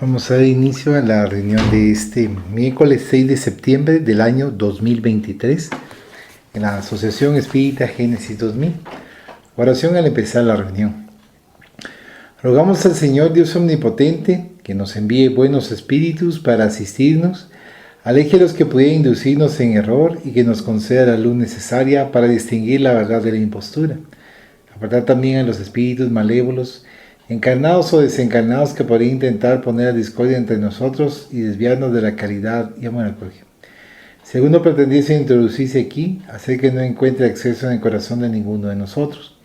Vamos a dar inicio a la reunión de este miércoles 6 de septiembre del año 2023 en la Asociación Espírita Génesis 2000. Oración al empezar la reunión. Rogamos al Señor Dios Omnipotente que nos envíe buenos espíritus para asistirnos, aleje a los que pudieran inducirnos en error y que nos conceda la luz necesaria para distinguir la verdad de la impostura. Apartar también a los espíritus malévolos, encarnados o desencarnados, que podrían intentar poner a discordia entre nosotros y desviarnos de la caridad y amor al prójimo. Segundo, pretendiese introducirse aquí, hacer que no encuentre acceso en el corazón de ninguno de nosotros.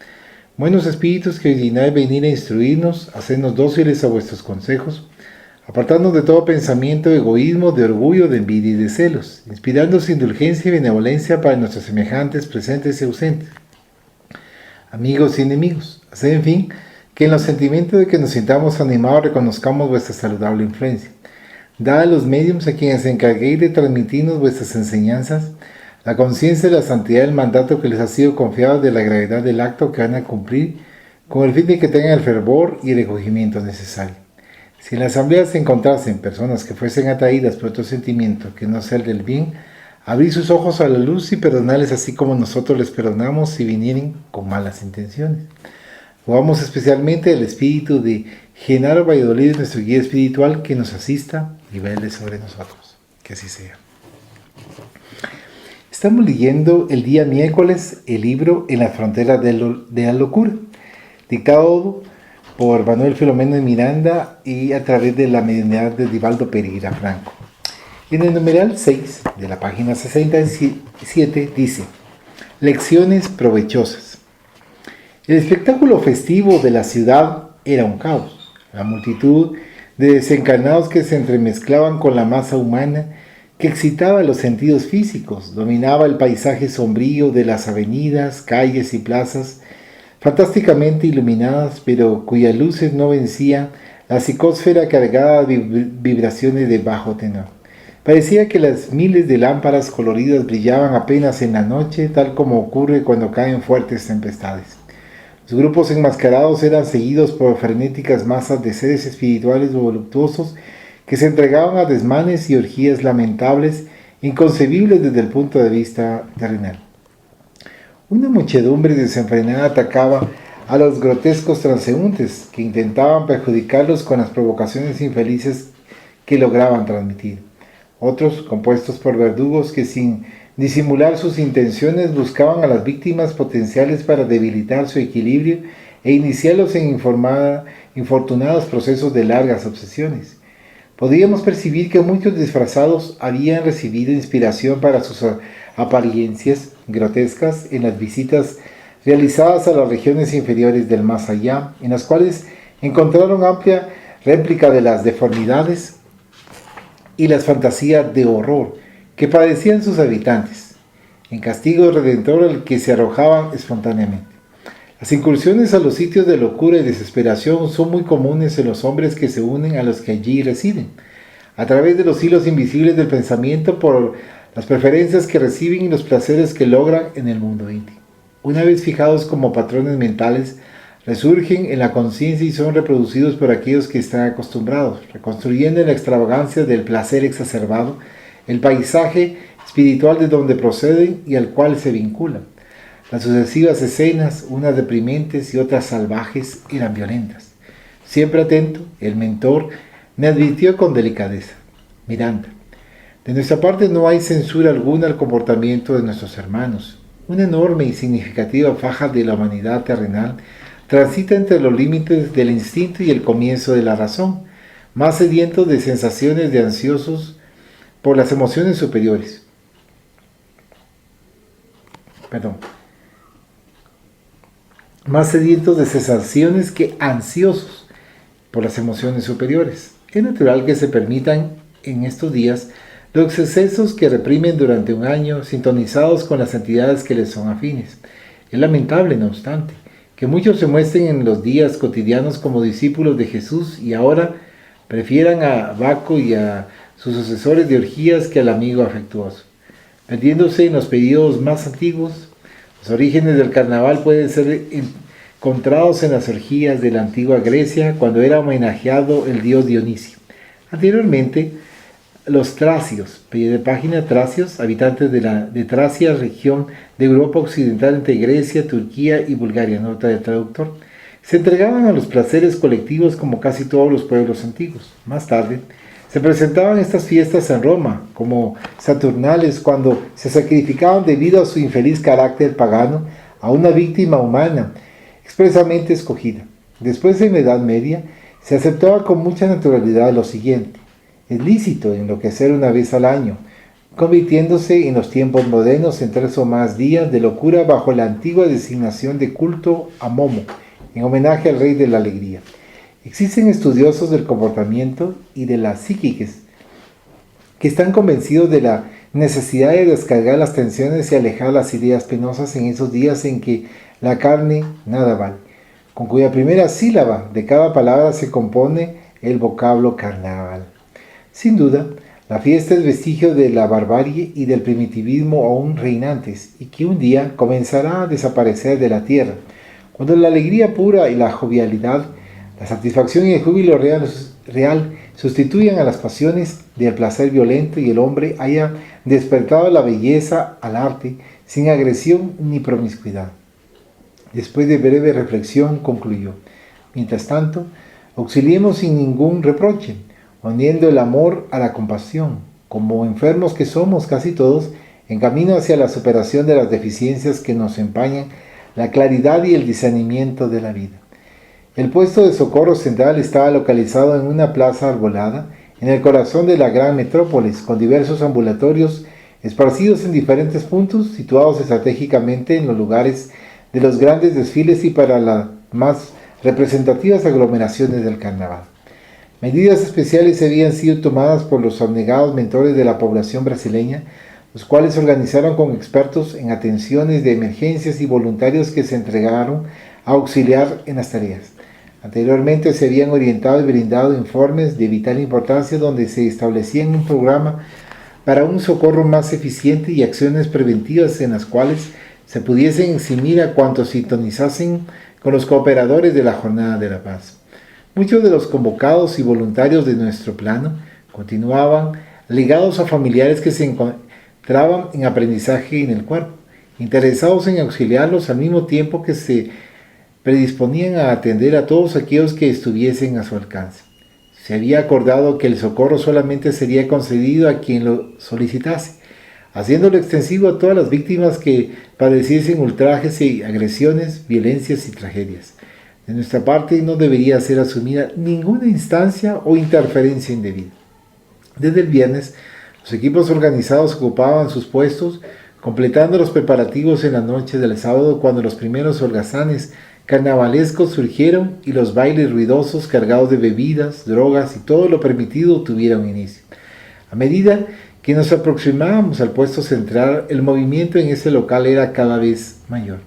Buenos espíritus que ordináis venir a instruirnos, hacernos dóciles a vuestros consejos, apartarnos de todo pensamiento de egoísmo, de orgullo, de envidia y de celos, inspirándonos indulgencia y benevolencia para nuestros semejantes presentes y ausentes, amigos y enemigos, hacer en fin que en los sentimientos de que nos sintamos animados reconozcamos vuestra saludable influencia. Dad a los médiums a quienes encarguéis de transmitirnos vuestras enseñanzas la conciencia de la santidad del mandato que les ha sido confiado, de la gravedad del acto que van a cumplir, con el fin de que tengan el fervor y el recogimiento necesario. Si en la asamblea se encontrasen personas que fuesen atraídas por otro sentimiento que no sea el del bien, abrid sus ojos a la luz y perdonarles así como nosotros les perdonamos si vinieren con malas intenciones. Rogamos especialmente al espíritu de Genaro Valladolid, nuestro guía espiritual, que nos asista y vele sobre nosotros. Que así sea. Estamos leyendo el día miércoles el libro En las fronteras de la locura, dictado por Manuel Filomeno de Miranda y a través de la mediunidad de Divaldo Pereira Franco. En el numeral 6 de la página 67 dice: Lecciones provechosas. El espectáculo festivo de la ciudad era un caos. La multitud de desencarnados que se entremezclaban con la masa humana, que excitaba los sentidos físicos, dominaba el paisaje sombrío de las avenidas, calles y plazas, fantásticamente iluminadas, pero cuyas luces no vencían la psicósfera cargada de vibraciones de bajo tenor. Parecía que las miles de lámparas coloridas brillaban apenas en la noche, tal como ocurre cuando caen fuertes tempestades. Los grupos enmascarados eran seguidos por frenéticas masas de seres espirituales voluptuosos que se entregaban a desmanes y orgías lamentables, inconcebibles desde el punto de vista terrenal. Una muchedumbre desenfrenada atacaba a los grotescos transeúntes que intentaban perjudicarlos con las provocaciones infelices que lograban transmitir. Otros, compuestos por verdugos que sin disimular sus intenciones buscaban a las víctimas potenciales para debilitar su equilibrio e iniciarlos en infortunados procesos de largas obsesiones. Podíamos percibir que muchos disfrazados habían recibido inspiración para sus apariencias grotescas en las visitas realizadas a las regiones inferiores del más allá, en las cuales encontraron amplia réplica de las deformidades y las fantasías de horror que padecían sus habitantes, en castigo redentor al que se arrojaban espontáneamente. Las incursiones a los sitios de locura y desesperación son muy comunes en los hombres que se unen a los que allí residen, a través de los hilos invisibles del pensamiento, por las preferencias que reciben y los placeres que logran en el mundo íntimo. Una vez fijados como patrones mentales, resurgen en la conciencia y son reproducidos por aquellos que están acostumbrados, reconstruyendo en la extravagancia del placer exacerbado el paisaje espiritual de donde proceden y al cual se vinculan. Las sucesivas escenas, unas deprimentes y otras salvajes, eran violentas. Siempre atento, el mentor me advirtió con delicadeza: Miranda, de nuestra parte no hay censura alguna al comportamiento de nuestros hermanos. Una enorme y significativa faja de la humanidad terrenal transita entre los límites del instinto y el comienzo de la razón, más sedientos de sensaciones de ansiosos por las emociones superiores. Más sedientos de sensaciones que ansiosos por las emociones superiores. Es natural que se permitan en estos días los excesos que reprimen durante un año, sintonizados con las entidades que les son afines. Es lamentable, no obstante, que muchos se muestren en los días cotidianos como discípulos de Jesús y ahora prefieran a Baco y a sus sucesores de orgías que al amigo afectuoso. Perdiéndose en los periodos más antiguos, los orígenes del carnaval pueden ser encontrados en las orgías de la antigua Grecia, cuando era homenajeado el dios Dionisio. Anteriormente, los tracios, pie de página tracios, habitantes de Tracia, región de Europa Occidental entre Grecia, Turquía y Bulgaria, nota del traductor, se entregaban a los placeres colectivos como casi todos los pueblos antiguos. Más tarde, se presentaban estas fiestas en Roma como saturnales cuando se sacrificaban debido a su infeliz carácter pagano a una víctima humana expresamente escogida. Después, en la Edad Media, se aceptaba con mucha naturalidad lo siguiente: es lícito enloquecer una vez al año, convirtiéndose en los tiempos modernos en 3 o más días de locura bajo la antigua designación de culto a Momo, en homenaje al rey de la alegría. Existen estudiosos del comportamiento y de las psíquicas que están convencidos de la necesidad de descargar las tensiones y alejar las ideas penosas en esos días en que la carne nada vale, con cuya primera sílaba de cada palabra se compone el vocablo carnaval. Sin duda, la fiesta es vestigio de la barbarie y del primitivismo aún reinantes, y que un día comenzará a desaparecer de la tierra, cuando la alegría pura y la jovialidad, la satisfacción y el júbilo real sustituyan a las pasiones del placer violento y el hombre haya despertado la belleza al arte sin agresión ni promiscuidad. Después de breve reflexión concluyó: mientras tanto, auxiliemos sin ningún reproche, uniendo el amor a la compasión, como enfermos que somos casi todos, en camino hacia la superación de las deficiencias que nos empañan la claridad y el discernimiento de la vida. El puesto de socorro central estaba localizado en una plaza arbolada, en el corazón de la gran metrópolis, con diversos ambulatorios esparcidos en diferentes puntos, situados estratégicamente en los lugares de los grandes desfiles y para las más representativas aglomeraciones del carnaval. Medidas especiales habían sido tomadas por los abnegados mentores de la población brasileña, los cuales se organizaron con expertos en atenciones de emergencias y voluntarios que se entregaron a auxiliar en las tareas. Anteriormente se habían orientado y brindado informes de vital importancia donde se establecía un programa para un socorro más eficiente y acciones preventivas en las cuales se pudiesen eximir a cuantos sintonizasen con los cooperadores de la Jornada de la Paz. Muchos de los convocados y voluntarios de nuestro plano continuaban ligados a familiares que se encontraban en aprendizaje en el cuerpo, interesados en auxiliarlos al mismo tiempo que se predisponían a atender a todos aquellos que estuviesen a su alcance. Se había acordado que el socorro solamente sería concedido a quien lo solicitase, haciéndolo extensivo a todas las víctimas que padeciesen ultrajes y agresiones, violencias y tragedias. De nuestra parte no debería ser asumida ninguna instancia o interferencia indebida. Desde el viernes, los equipos organizados ocupaban sus puestos, completando los preparativos en la noche del sábado cuando los primeros holgazanes carnavalescos surgieron y los bailes ruidosos cargados de bebidas, drogas y todo lo permitido tuvieron inicio. A medida que nos aproximábamos al puesto central, el movimiento en ese local era cada vez mayor.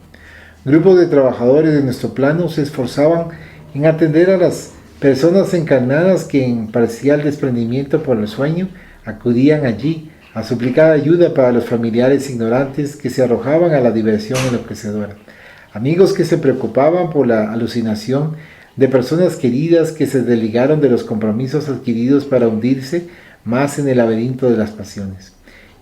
Grupos de trabajadores de nuestro plano se esforzaban en atender a las personas encarnadas que en parcial desprendimiento por el sueño acudían allí a suplicar ayuda para los familiares ignorantes que se arrojaban a la diversión enloquecedora. Amigos que se preocupaban por la alucinación de personas queridas que se desligaron de los compromisos adquiridos para hundirse más en el laberinto de las pasiones.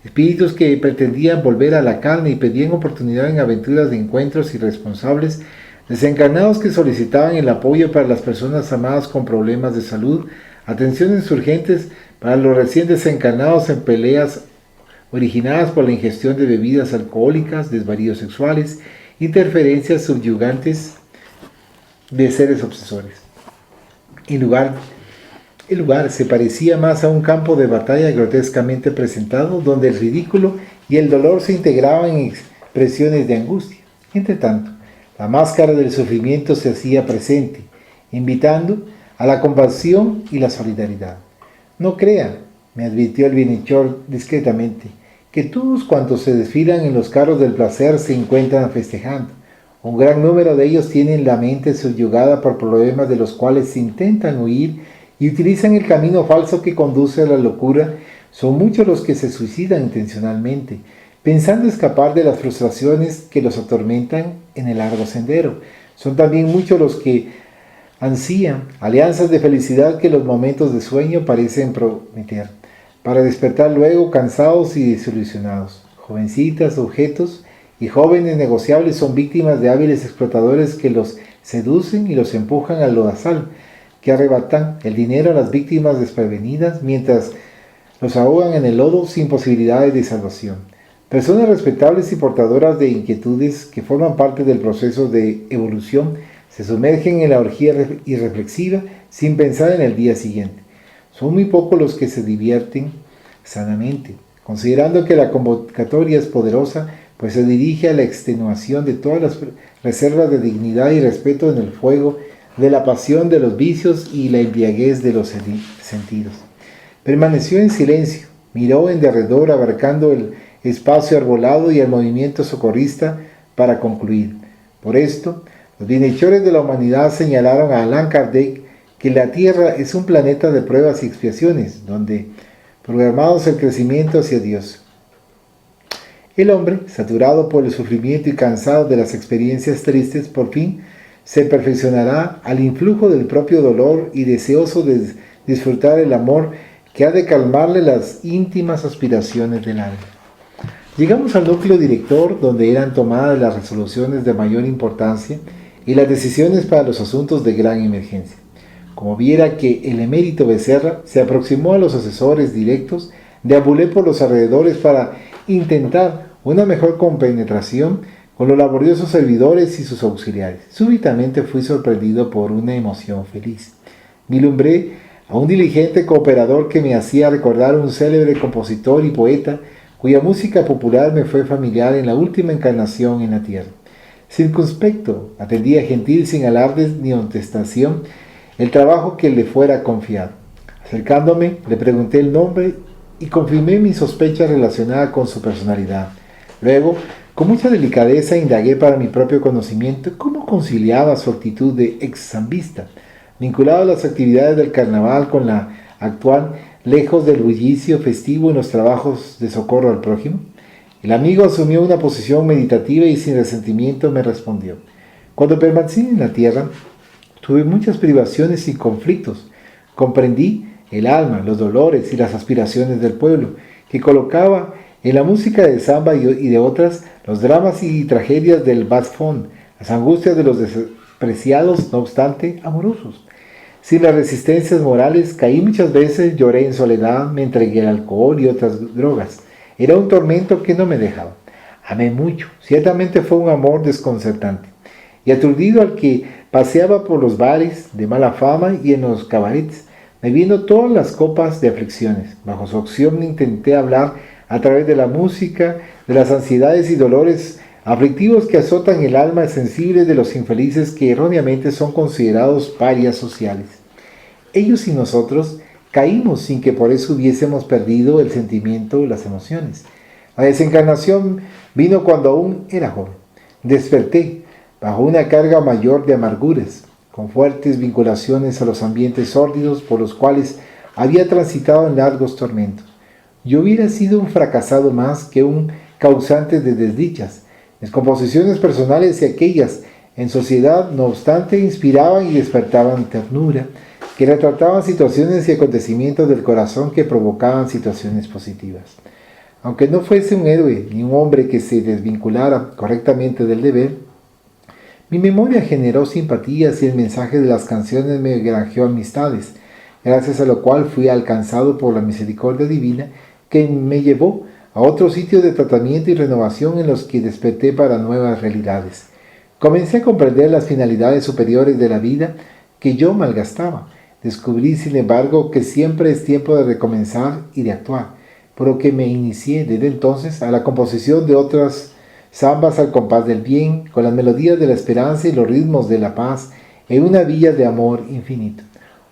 Espíritus que pretendían volver a la carne y pedían oportunidad en aventuras de encuentros irresponsables, desencarnados que solicitaban el apoyo para las personas amadas con problemas de salud, atenciones urgentes para los recién desencarnados en peleas originadas por la ingestión de bebidas alcohólicas, desvaríos sexuales, interferencias subyugantes de seres obsesores. El lugar se parecía más a un campo de batalla grotescamente presentado, donde el ridículo y el dolor se integraban en expresiones de angustia. Entre tanto, la máscara del sufrimiento se hacía presente, invitando a la compasión y la solidaridad. No crea, me advirtió el bienhechor discretamente, que todos cuantos se desfilan en los carros del placer se encuentran festejando. Un gran número de ellos tienen la mente subyugada por problemas de los cuales intentan huir y utilizan el camino falso que conduce a la locura. Son muchos los que se suicidan intencionalmente, pensando escapar de las frustraciones que los atormentan en el largo sendero. Son también muchos los que ansían alianzas de felicidad que los momentos de sueño parecen prometer, para despertar luego cansados y desilusionados. Jovencitas, objetos y jóvenes negociables son víctimas de hábiles explotadores que los seducen y los empujan al lodazal, que arrebatan el dinero a las víctimas desprevenidas mientras los ahogan en el lodo sin posibilidades de salvación. Personas respetables y portadoras de inquietudes que forman parte del proceso de evolución se sumergen en la orgía irreflexiva sin pensar en el día siguiente. Son muy pocos los que se divierten sanamente, considerando que la convocatoria es poderosa, pues se dirige a la extenuación de todas las reservas de dignidad y respeto en el fuego de la pasión de los vicios y la embriaguez de los sentidos. Permaneció en silencio, miró en derredor abarcando el espacio arbolado y el movimiento socorrista para concluir. Por esto, los bienhechores de la humanidad señalaron a Allan Kardec que la Tierra es un planeta de pruebas y expiaciones, donde programados el crecimiento hacia Dios. El hombre, saturado por el sufrimiento y cansado de las experiencias tristes, por fin se perfeccionará al influjo del propio dolor y deseoso de disfrutar el amor que ha de calmarle las íntimas aspiraciones del alma. Llegamos al núcleo director, donde eran tomadas las resoluciones de mayor importancia y las decisiones para los asuntos de gran emergencia. Como viera que el emérito Becerra se aproximó a los asesores directos, deambulé por los alrededores para intentar una mejor compenetración con los laboriosos servidores y sus auxiliares. Súbitamente fui sorprendido por una emoción feliz. Vislumbré a un diligente cooperador que me hacía recordar un célebre compositor y poeta cuya música popular me fue familiar en la última encarnación en la tierra. Circunspecto, atendía gentil sin alardes ni contestación el trabajo que le fuera confiado. Acercándome, le pregunté el nombre y confirmé mi sospecha relacionada con su personalidad. Luego, con mucha delicadeza indagué para mi propio conocimiento cómo conciliaba su actitud de ex-zambista, vinculado a las actividades del carnaval con la actual, lejos del bullicio festivo en los trabajos de socorro al prójimo. El amigo asumió una posición meditativa y sin resentimiento me respondió: cuando permanecí en la tierra, tuve muchas privaciones y conflictos. Comprendí el alma, los dolores y las aspiraciones del pueblo, que colocaba en la música de samba y de otras los dramas y tragedias del bas fond, las angustias de los despreciados, no obstante, amorosos. Sin las resistencias morales, caí muchas veces, lloré en soledad, me entregué al alcohol y otras drogas. Era un tormento que no me dejaba. Amé mucho, ciertamente fue un amor desconcertante. Y aturdido al que paseaba por los bares de mala fama y en los cabarets, bebiendo todas las copas de aflicciones. Bajo su acción intenté hablar a través de la música, de las ansiedades y dolores aflictivos que azotan el alma sensible de los infelices que erróneamente son considerados parias sociales. Ellos y nosotros caímos sin que por eso hubiésemos perdido el sentimiento, las emociones. La desencarnación vino cuando aún era joven. Desperté bajo una carga mayor de amarguras, con fuertes vinculaciones a los ambientes sórdidos por los cuales había transitado en largos tormentos. Yo hubiera sido un fracasado más que un causante de desdichas. Mis composiciones personales y aquellas en sociedad, no obstante, inspiraban y despertaban ternura, que retrataban situaciones y acontecimientos del corazón que provocaban situaciones positivas. Aunque no fuese un héroe ni un hombre que se desvinculara correctamente del deber, mi memoria generó simpatías y el mensaje de las canciones me granjeó amistades, gracias a lo cual fui alcanzado por la misericordia divina que me llevó a otros sitios de tratamiento y renovación en los que desperté para nuevas realidades. Comencé a comprender las finalidades superiores de la vida que yo malgastaba. Descubrí, sin embargo, que siempre es tiempo de recomenzar y de actuar, por lo que me inicié desde entonces a la composición de otras zambas al compás del bien, con las melodías de la esperanza y los ritmos de la paz, en una villa de amor infinito.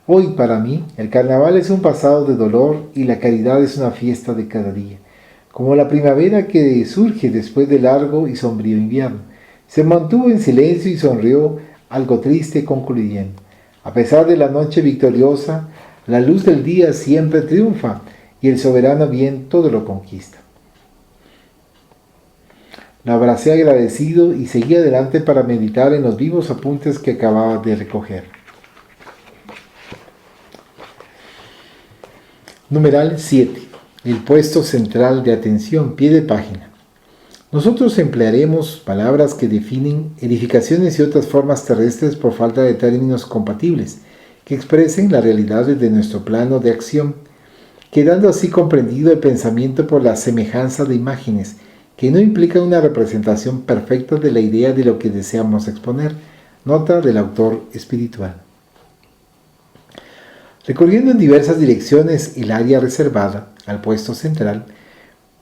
Hoy, para mí, el carnaval es un pasado de dolor y la caridad es una fiesta de cada día. Como la primavera que surge después del largo y sombrío invierno. Se mantuvo en silencio y sonrió, algo triste, concluyendo: a pesar de la noche victoriosa, la luz del día siempre triunfa y el soberano bien todo lo conquista. La abracé agradecido y seguí adelante para meditar en los vivos apuntes que acababa de recoger. Numeral 7. El puesto central de atención, pie de página. Nosotros emplearemos palabras que definen edificaciones y otras formas terrestres por falta de términos compatibles, que expresen la realidad de nuestro plano de acción, quedando así comprendido el pensamiento por la semejanza de imágenes, que no implica una representación perfecta de la idea de lo que deseamos exponer. Nota del autor espiritual. Recorriendo en diversas direcciones el área reservada al puesto central,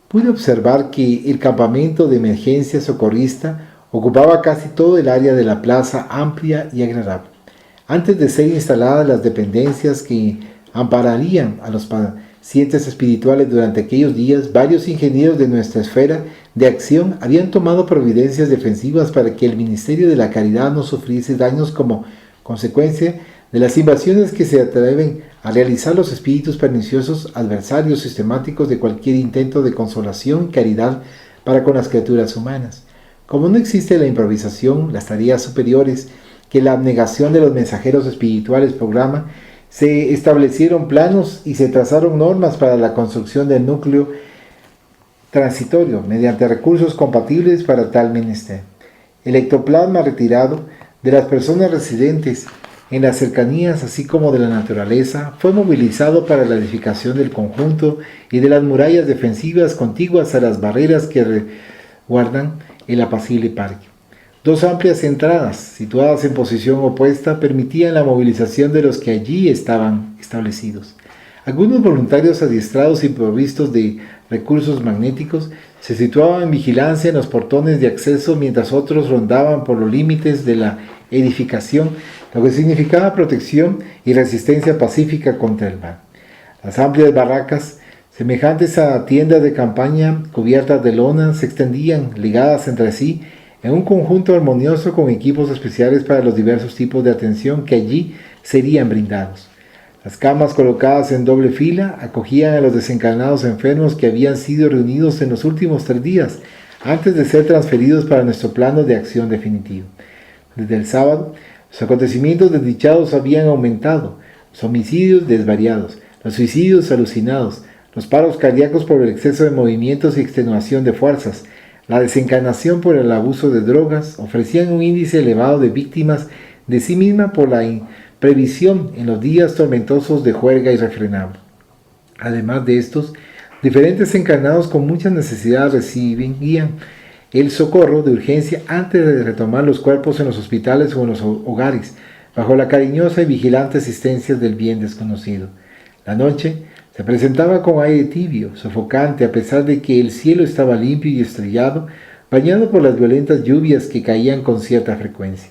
pude observar que el campamento de emergencia socorrista ocupaba casi todo el área de la plaza amplia y agradable. Antes de ser instaladas las dependencias que ampararían a los pacientes espirituales durante aquellos días, varios ingenieros de nuestra esfera de acción habían tomado providencias defensivas para que el ministerio de la caridad no sufriese daños como consecuencia de las invasiones que se atreven a realizar los espíritus perniciosos, adversarios sistemáticos de cualquier intento de consolación y caridad para con las criaturas humanas. Como no existe la improvisación, las tareas superiores que la abnegación de los mensajeros espirituales programa, se establecieron planos y se trazaron normas para la construcción del núcleo transitorio mediante recursos compatibles para tal menester. El ectoplasma retirado de las personas residentes en las cercanías, así como de la naturaleza, fue movilizado para la edificación del conjunto y de las murallas defensivas contiguas a las barreras que guardan el apacible parque. Dos amplias entradas, situadas en posición opuesta, permitían la movilización de los que allí estaban establecidos. Algunos voluntarios adiestrados y provistos de recursos magnéticos se situaban en vigilancia en los portones de acceso, mientras otros rondaban por los límites de la edificación, lo que significaba protección y resistencia pacífica contra el mal. Las amplias barracas, semejantes a tiendas de campaña cubiertas de lona, se extendían, ligadas entre sí, en un conjunto armonioso con equipos especiales para los diversos tipos de atención que allí serían brindados. Las camas colocadas en doble fila acogían a los desencarnados enfermos que habían sido reunidos en los últimos 3 días, antes de ser transferidos para nuestro plano de acción definitivo. Desde el sábado, los acontecimientos desdichados habían aumentado, los homicidios desvariados, los suicidios alucinados, los paros cardíacos por el exceso de movimientos y extenuación de fuerzas, la desencarnación por el abuso de drogas, ofrecían un índice elevado de víctimas de sí misma por la imprevisión en los días tormentosos de juerga irrefrenable. Además de estos, diferentes encarnados con mucha necesidad recibían el socorro de urgencia antes de retomar los cuerpos en los hospitales o en los hogares, bajo la cariñosa y vigilante asistencia del bien desconocido. La noche se presentaba con aire tibio, sofocante, a pesar de que el cielo estaba limpio y estrellado, bañado por las violentas lluvias que caían con cierta frecuencia.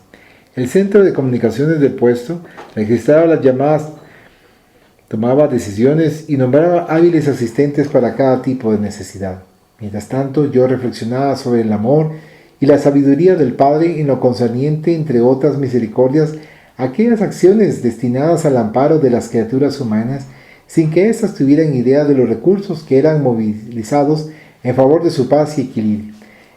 El centro de comunicaciones del puesto registraba las llamadas, tomaba decisiones y nombraba hábiles asistentes para cada tipo de necesidad. Mientras tanto, yo reflexionaba sobre el amor y la sabiduría del Padre en lo concerniente, entre otras misericordias, a aquellas acciones destinadas al amparo de las criaturas humanas, sin que éstas tuvieran idea de los recursos que eran movilizados en favor de su paz y equilibrio.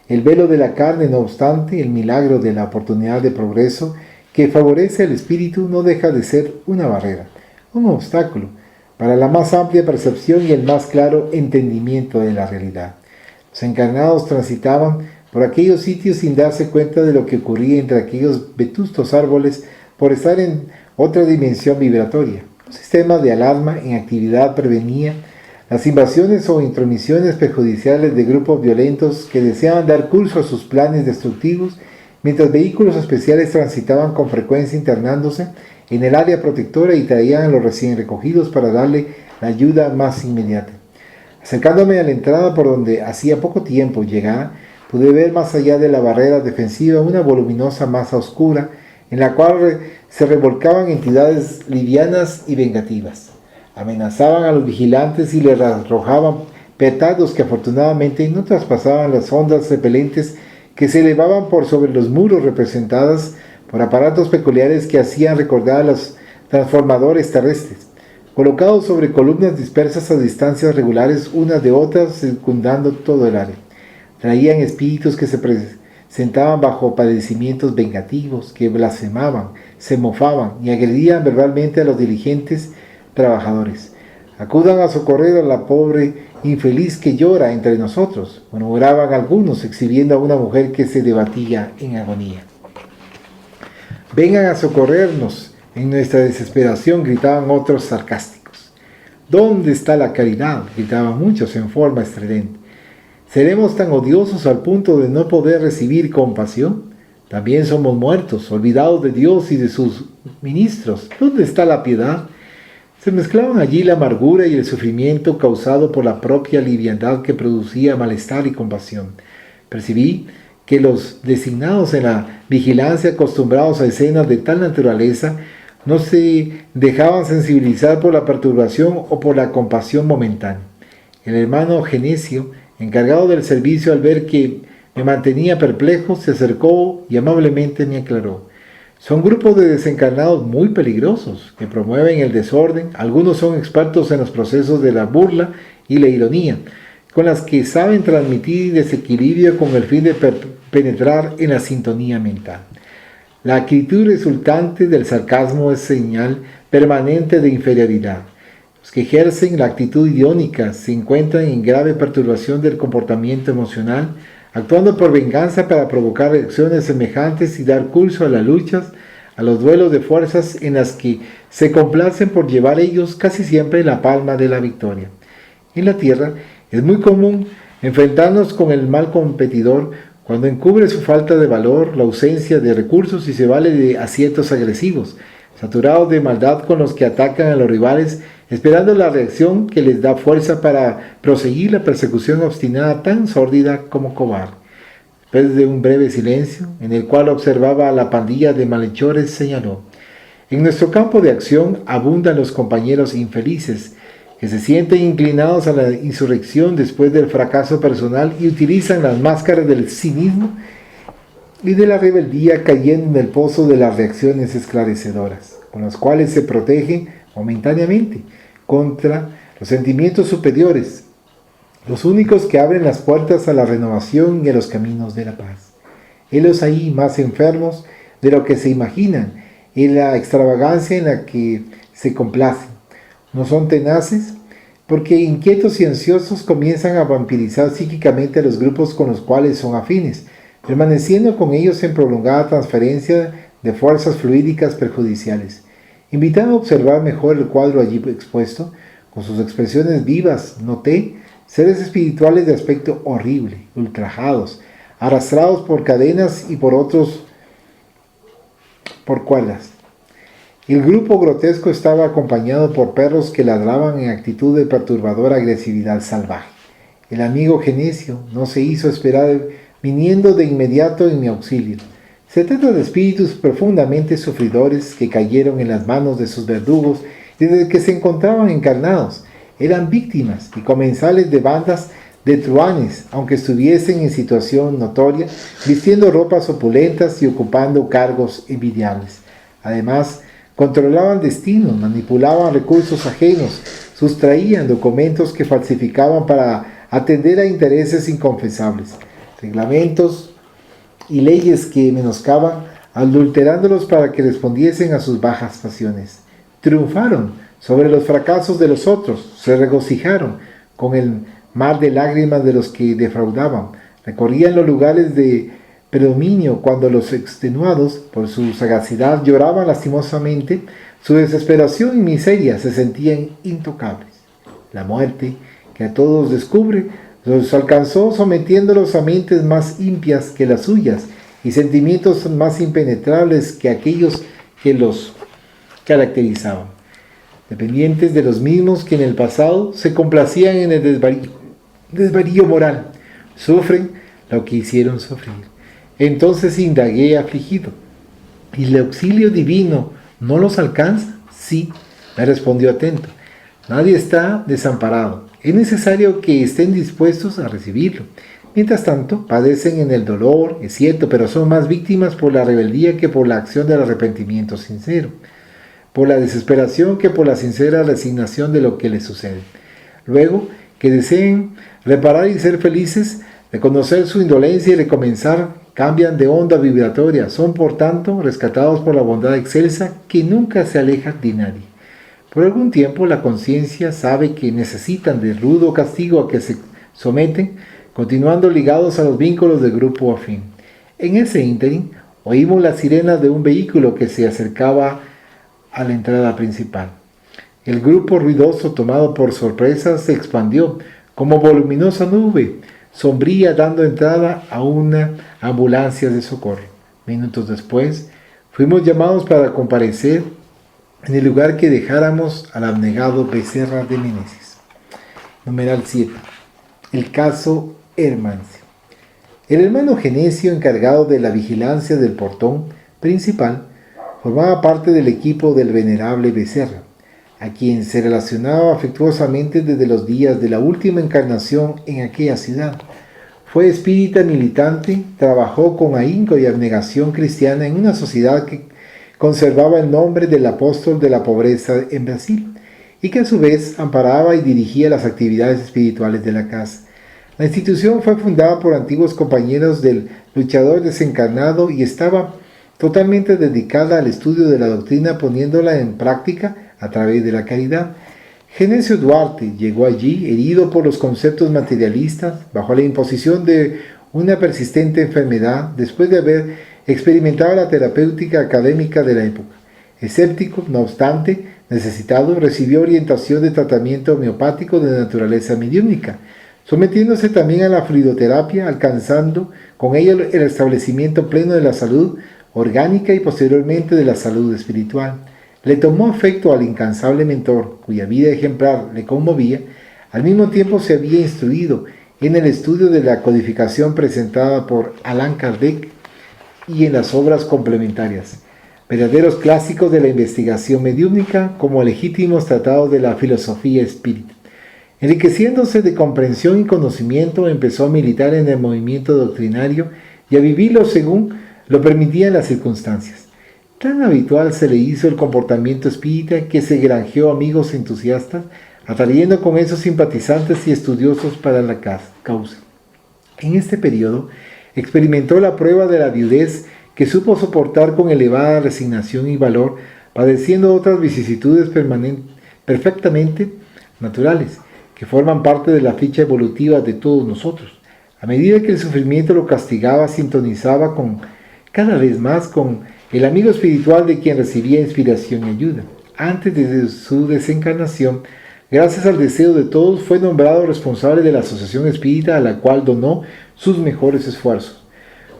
El velo de la carne, no obstante, el milagro de la oportunidad de progreso que favorece al espíritu, no deja de ser una barrera, un obstáculo para la más amplia percepción y el más claro entendimiento de la realidad. Los encarnados transitaban por aquellos sitios sin darse cuenta de lo que ocurría entre aquellos vetustos árboles por estar en otra dimensión vibratoria. Un sistema de alarma en actividad prevenía las invasiones o intromisiones perjudiciales de grupos violentos que deseaban dar curso a sus planes destructivos, mientras vehículos especiales transitaban con frecuencia internándose en el área protectora y traían a los recién recogidos para darle la ayuda más inmediata. Acercándome a la entrada por donde hacía poco tiempo llegara, pude ver más allá de la barrera defensiva una voluminosa masa oscura en la cual se revolcaban entidades livianas y vengativas. Amenazaban a los vigilantes y les arrojaban petardos que afortunadamente no traspasaban las ondas repelentes que se elevaban por sobre los muros, representadas por aparatos peculiares que hacían recordar a los transformadores terrestres, colocados sobre columnas dispersas a distancias regulares unas de otras, circundando todo el área. Traían espíritus que se presentaban bajo padecimientos vengativos, que blasfemaban, se mofaban y agredían verbalmente a los diligentes trabajadores. Acudan a socorrer a la pobre infeliz que llora entre nosotros, murmuraban algunos, exhibiendo a una mujer que se debatía en agonía. Vengan a socorrernos en nuestra desesperación, gritaban otros sarcásticos. ¿Dónde está la caridad?, gritaban muchos en forma estridente. ¿Seremos tan odiosos al punto de no poder recibir compasión? También somos muertos, olvidados de Dios y de sus ministros. ¿Dónde está la piedad? Se mezclaban allí la amargura y el sufrimiento causado por la propia liviandad que producía malestar y compasión. Percibí que los designados en la vigilancia, acostumbrados a escenas de tal naturaleza, no se dejaban sensibilizar por la perturbación o por la compasión momentánea. El hermano Genesio, encargado del servicio, al ver que me mantenía perplejo, se acercó y amablemente me aclaró. Son grupos de desencarnados muy peligrosos, que promueven el desorden. Algunos son expertos en los procesos de la burla y la ironía, con las que saben transmitir desequilibrio con el fin de penetrar en la sintonía mental. La actitud resultante del sarcasmo es señal permanente de inferioridad. Los que ejercen la actitud irónica se encuentran en grave perturbación del comportamiento emocional, actuando por venganza para provocar reacciones semejantes y dar curso a las luchas, a los duelos de fuerzas en las que se complacen por llevar ellos casi siempre la palma de la victoria. En la tierra es muy común enfrentarnos con el mal competidor cuando encubre su falta de valor, la ausencia de recursos y se vale de aciertos agresivos, saturados de maldad con los que atacan a los rivales, esperando la reacción que les da fuerza para proseguir la persecución obstinada tan sórdida como cobarde. Después de un breve silencio, en el cual observaba a la pandilla de malhechores, señaló: en nuestro campo de acción abundan los compañeros infelices, que se sienten inclinados a la insurrección después del fracaso personal y utilizan las máscaras del cinismo y de la rebeldía, cayendo en el pozo de las reacciones esclarecedoras, con las cuales se protegen momentáneamente contra los sentimientos superiores, los únicos que abren las puertas a la renovación y a los caminos de la paz. Helos ahí más enfermos de lo que se imaginan, en la extravagancia en la que se complacen. No son tenaces, porque inquietos y ansiosos comienzan a vampirizar psíquicamente a los grupos con los cuales son afines, permaneciendo con ellos en prolongada transferencia de fuerzas fluídicas perjudiciales. Invitado a observar mejor el cuadro allí expuesto, con sus expresiones vivas, noté seres espirituales de aspecto horrible, ultrajados, arrastrados por cadenas y por otros por cuerdas. El grupo grotesco estaba acompañado por perros que ladraban en actitud de perturbadora agresividad salvaje. El amigo Genesio no se hizo esperar, viniendo de inmediato en mi auxilio. Se trata de espíritus profundamente sufridores que cayeron en las manos de sus verdugos desde que se encontraban encarnados. Eran víctimas y comensales de bandas de truanes, aunque estuviesen en situación notoria, vistiendo ropas opulentas y ocupando cargos envidiables. Además, controlaban destinos, manipulaban recursos ajenos, sustraían documentos que falsificaban para atender a intereses inconfesables, reglamentos y leyes que menoscaban, adulterándolos para que respondiesen a sus bajas pasiones. Triunfaron sobre los fracasos de los otros, se regocijaron con el mar de lágrimas de los que defraudaban, recorrían los lugares de predominio cuando los extenuados por su sagacidad lloraban lastimosamente, su desesperación y miseria se sentían intocables. La muerte, que a todos descubre, los alcanzó sometiéndolos a mentes más impias que las suyas y sentimientos más impenetrables que aquellos que los caracterizaban, dependientes de los mismos que en el pasado se complacían en el desvarío moral, sufren lo que hicieron sufrir. Entonces indagué afligido: ¿y el auxilio divino no los alcanza? Sí, me respondió atento. Nadie está desamparado. Es necesario que estén dispuestos a recibirlo. Mientras tanto, padecen en el dolor, es cierto, pero son más víctimas por la rebeldía que por la acción del arrepentimiento sincero, por la desesperación que por la sincera resignación de lo que les sucede. Luego, que deseen reparar y ser felices, reconocer su indolencia y recomenzar, cambian de onda vibratoria, son por tanto rescatados por la bondad excelsa que nunca se aleja de nadie. Por algún tiempo la conciencia sabe que necesitan del rudo castigo a que se someten, continuando ligados a los vínculos del grupo afín. En ese ínterin, oímos las sirenas de un vehículo que se acercaba a la entrada principal. El grupo ruidoso, tomado por sorpresa, se expandió como voluminosa nube sombría, dando entrada a una ambulancia de socorro. Minutos después, fuimos llamados para comparecer en el lugar que dejáramos al abnegado Becerra de Meneses. Numeral 7. El caso Hermancio. El hermano Genesio, encargado de la vigilancia del portón principal, formaba parte del equipo del venerable Becerra, a quien se relacionaba afectuosamente desde los días de la última encarnación en aquella ciudad. Fue espírita militante, trabajó con ahínco y abnegación cristiana en una sociedad que conservaba el nombre del apóstol de la pobreza en Brasil, y que a su vez amparaba y dirigía las actividades espirituales de la casa. La institución fue fundada por antiguos compañeros del luchador desencarnado y estaba totalmente dedicada al estudio de la doctrina, poniéndola en práctica a través de la caridad. Genesio Duarte llegó allí herido por los conceptos materialistas, bajo la imposición de una persistente enfermedad, después de haber experimentado la terapéutica académica de la época. Escéptico, no obstante, necesitado, recibió orientación de tratamiento homeopático de naturaleza mediúnica, sometiéndose también a la fluidoterapia, alcanzando con ello el restablecimiento pleno de la salud orgánica y posteriormente de la salud espiritual. Le tomó afecto al incansable mentor, cuya vida ejemplar le conmovía. Al mismo tiempo se había instruido en el estudio de la codificación presentada por Allan Kardec y en las obras complementarias, verdaderos clásicos de la investigación mediúnica, como legítimos tratados de la filosofía espírita. Enriqueciéndose de comprensión y conocimiento, empezó a militar en el movimiento doctrinario y a vivirlo según lo permitían las circunstancias. Tan habitual se le hizo el comportamiento espírita que se granjeó amigos entusiastas, atrayendo con esos simpatizantes y estudiosos para la causa. En este periodo experimentó la prueba de la viudez, que supo soportar con elevada resignación y valor, padeciendo otras vicisitudes perfectamente naturales, que forman parte de la ficha evolutiva de todos nosotros. A medida que el sufrimiento lo castigaba, sintonizaba cada vez más con el amigo espiritual de quien recibía inspiración y ayuda. Antes de su desencarnación, gracias al deseo de todos, fue nombrado responsable de la asociación espírita, a la cual donó sus mejores esfuerzos.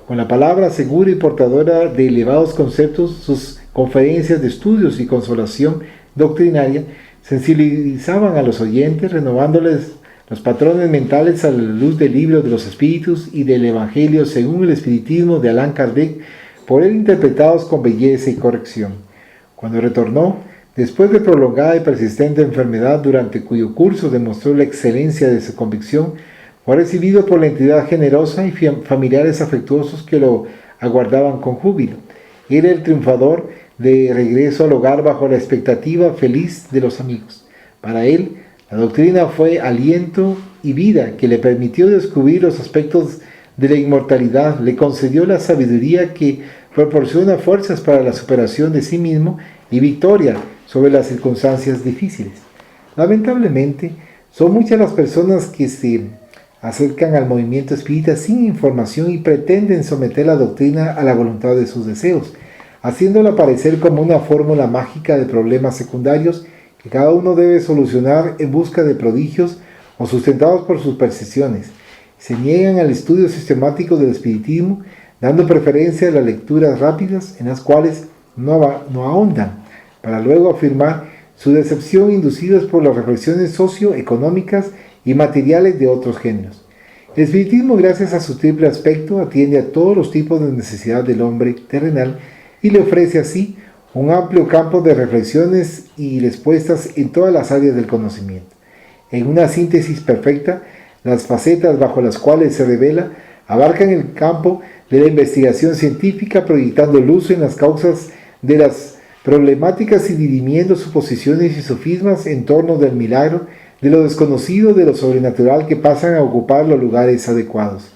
Con la palabra segura y portadora de elevados conceptos, sus conferencias de estudios y consolación doctrinaria sensibilizaban a los oyentes, renovándoles los patrones mentales a la luz del libro de los espíritus y del Evangelio según el espiritismo de Allan Kardec, por él interpretados con belleza y corrección. Cuando retornó, después de prolongada y persistente enfermedad, durante cuyo curso demostró la excelencia de su convicción, fue recibido por la entidad generosa y familiares afectuosos que lo aguardaban con júbilo. Era el triunfador de regreso al hogar bajo la expectativa feliz de los amigos. Para él, la doctrina fue aliento y vida que le permitió descubrir los aspectos de la inmortalidad, le concedió la sabiduría que proporciona fuerzas para la superación de sí mismo y victoria sobre las circunstancias difíciles. Lamentablemente, son muchas las personas que se acercan al movimiento espírita sin información y pretenden someter la doctrina a la voluntad de sus deseos, haciéndola parecer como una fórmula mágica de problemas secundarios que cada uno debe solucionar en busca de prodigios o sustentados por sus percepciones. Se niegan al estudio sistemático del espiritismo, dando preferencia a las lecturas rápidas en las cuales no ahondan, para luego afirmar su decepción inducidas por las reflexiones socioeconómicas y materiales de otros géneros. El espiritismo, gracias a su triple aspecto, atiende a todos los tipos de necesidad del hombre terrenal y le ofrece así un amplio campo de reflexiones y respuestas en todas las áreas del conocimiento. En una síntesis perfecta, las facetas bajo las cuales se revela abarcan el campo de la investigación científica, proyectando luz en las causas de las problemáticas y dirimiendo suposiciones y sofismas en torno del milagro, de lo desconocido, de lo sobrenatural, que pasan a ocupar los lugares adecuados.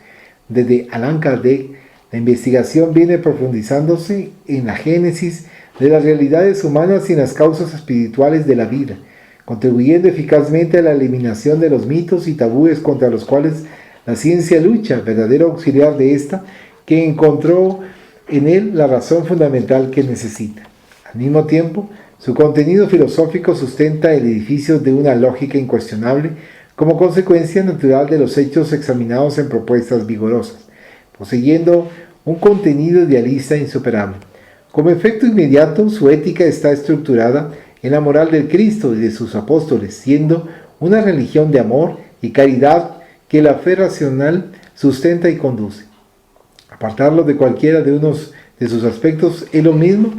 Desde Allan Kardec, la investigación viene profundizándose en la génesis de las realidades humanas y en las causas espirituales de la vida, contribuyendo eficazmente a la eliminación de los mitos y tabúes contra los cuales la ciencia lucha, verdadero auxiliar de esta, que encontró en él la razón fundamental que necesita. Al mismo tiempo, su contenido filosófico sustenta el edificio de una lógica incuestionable como consecuencia natural de los hechos examinados en propuestas vigorosas, poseyendo un contenido idealista insuperable. Como efecto inmediato, su ética está estructurada en la moral del Cristo y de sus apóstoles, siendo una religión de amor y caridad que la fe racional sustenta y conduce. Apartarlo de cualquiera de unos de sus aspectos es lo mismo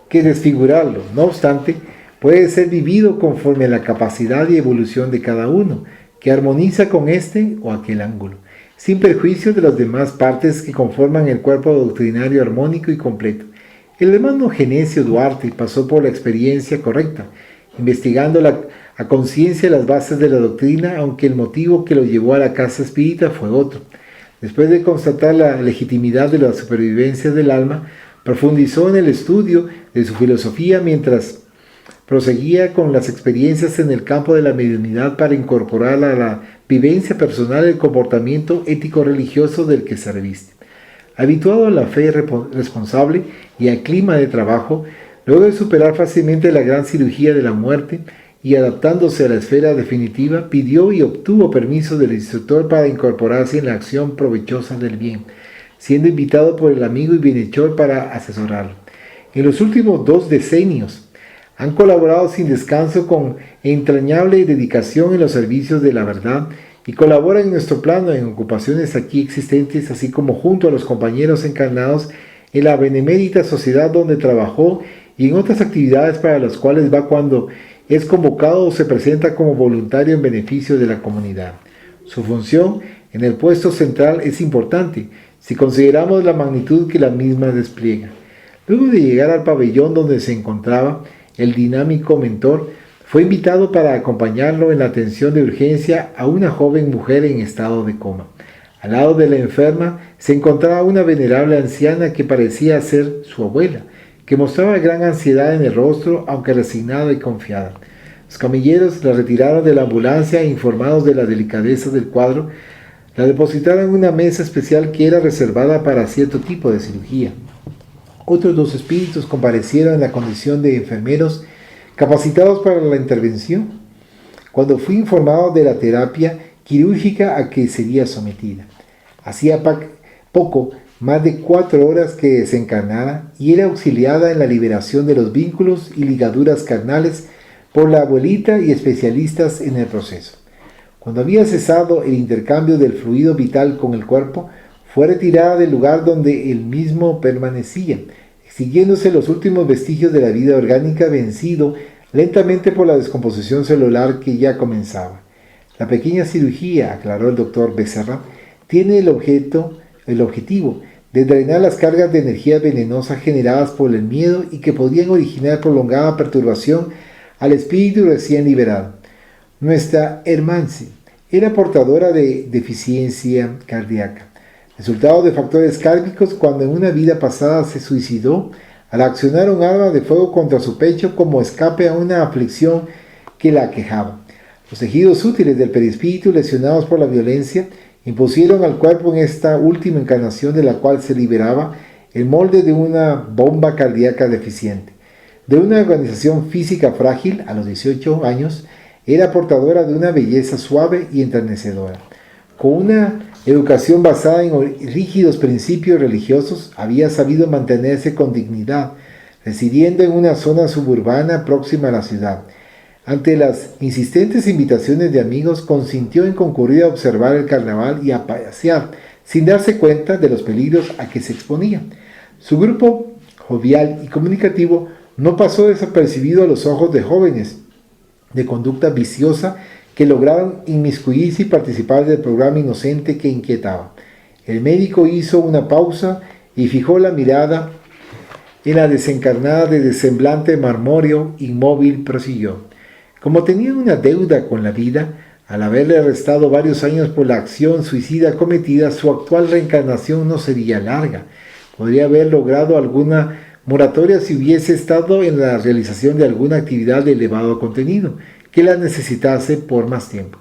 que desfigurarlo. No obstante, puede ser vivido conforme a la capacidad y evolución de cada uno, que armoniza con este o aquel ángulo, sin perjuicio de las demás partes que conforman el cuerpo doctrinario armónico y completo. El hermano Genesio Duarte pasó por la experiencia correcta, investigando a conciencia las bases de la doctrina, aunque el motivo que lo llevó a la casa espírita fue otro. Después de constatar la legitimidad de la supervivencia del alma, profundizó en el estudio de su filosofía mientras proseguía con las experiencias en el campo de la mediunidad para incorporar a la vivencia personal el comportamiento ético-religioso del que se reviste. Habituado a la fe responsable y al clima de trabajo, luego de superar fácilmente la gran cirugía de la muerte y adaptándose a la esfera definitiva, pidió y obtuvo permiso del instructor para incorporarse en la acción provechosa del bien, siendo invitado por el amigo y bienhechor para asesorarlo. En los últimos 2 decenios, han colaborado sin descanso con entrañable dedicación en los servicios de la verdad y colaboran en nuestro plano en ocupaciones aquí existentes, así como junto a los compañeros encarnados en la benemérita sociedad donde trabajó y en otras actividades para las cuales va cuando es convocado o se presenta como voluntario en beneficio de la comunidad. Su función en el puesto central es importante si consideramos la magnitud que la misma despliega. Luego de llegar al pabellón donde se encontraba, el dinámico mentor fue invitado para acompañarlo en la atención de urgencia a una joven mujer en estado de coma. Al lado de la enferma se encontraba una venerable anciana que parecía ser su abuela, que mostraba gran ansiedad en el rostro, aunque resignada y confiada. Los camilleros la retiraron de la ambulancia e, informados de la delicadeza del cuadro, la depositaron en una mesa especial que era reservada para cierto tipo de cirugía. Otros 2 espíritus comparecieron en la condición de enfermeros capacitados para la intervención, cuando fui informado de la terapia quirúrgica a que sería sometida. Hacía poco más de 4 horas que desencarnara y era auxiliada en la liberación de los vínculos y ligaduras carnales por la abuelita y especialistas en el proceso. Cuando había cesado el intercambio del fluido vital con el cuerpo, fue retirada del lugar donde él mismo permanecía, extinguiéndose los últimos vestigios de la vida orgánica, vencido lentamente por la descomposición celular que ya comenzaba. La pequeña cirugía, aclaró el doctor Becerra, tiene el objetivo de drenar las cargas de energía venenosa generadas por el miedo y que podían originar prolongada perturbación al espíritu recién liberado. Nuestra Hermance era portadora de deficiencia cardíaca, resultado de factores kármicos cuando en una vida pasada se suicidó al accionar un arma de fuego contra su pecho como escape a una aflicción que la aquejaba. Los tejidos útiles del perispíritu, lesionados por la violencia, impusieron al cuerpo en esta última encarnación de la cual se liberaba el molde de una bomba cardíaca deficiente. De una organización física frágil, a los 18 años, era portadora de una belleza suave y enternecedora. Con una educación basada en rígidos principios religiosos, había sabido mantenerse con dignidad, residiendo en una zona suburbana próxima a la ciudad. Ante las insistentes invitaciones de amigos, consintió en concurrir a observar el carnaval y a pasear, sin darse cuenta de los peligros a que se exponía. Su grupo, jovial y comunicativo, no pasó desapercibido a los ojos de jóvenes de conducta viciosa que lograron inmiscuirse y participar del programa inocente que inquietaba. El médico hizo una pausa y fijó la mirada en la desencarnada de semblante marmóreo, inmóvil, prosiguió. Como tenía una deuda con la vida, al haberle restado varios años por la acción suicida cometida, su actual reencarnación no sería larga. Podría haber logrado alguna moratoria si hubiese estado en la realización de alguna actividad de elevado contenido, que la necesitase por más tiempo.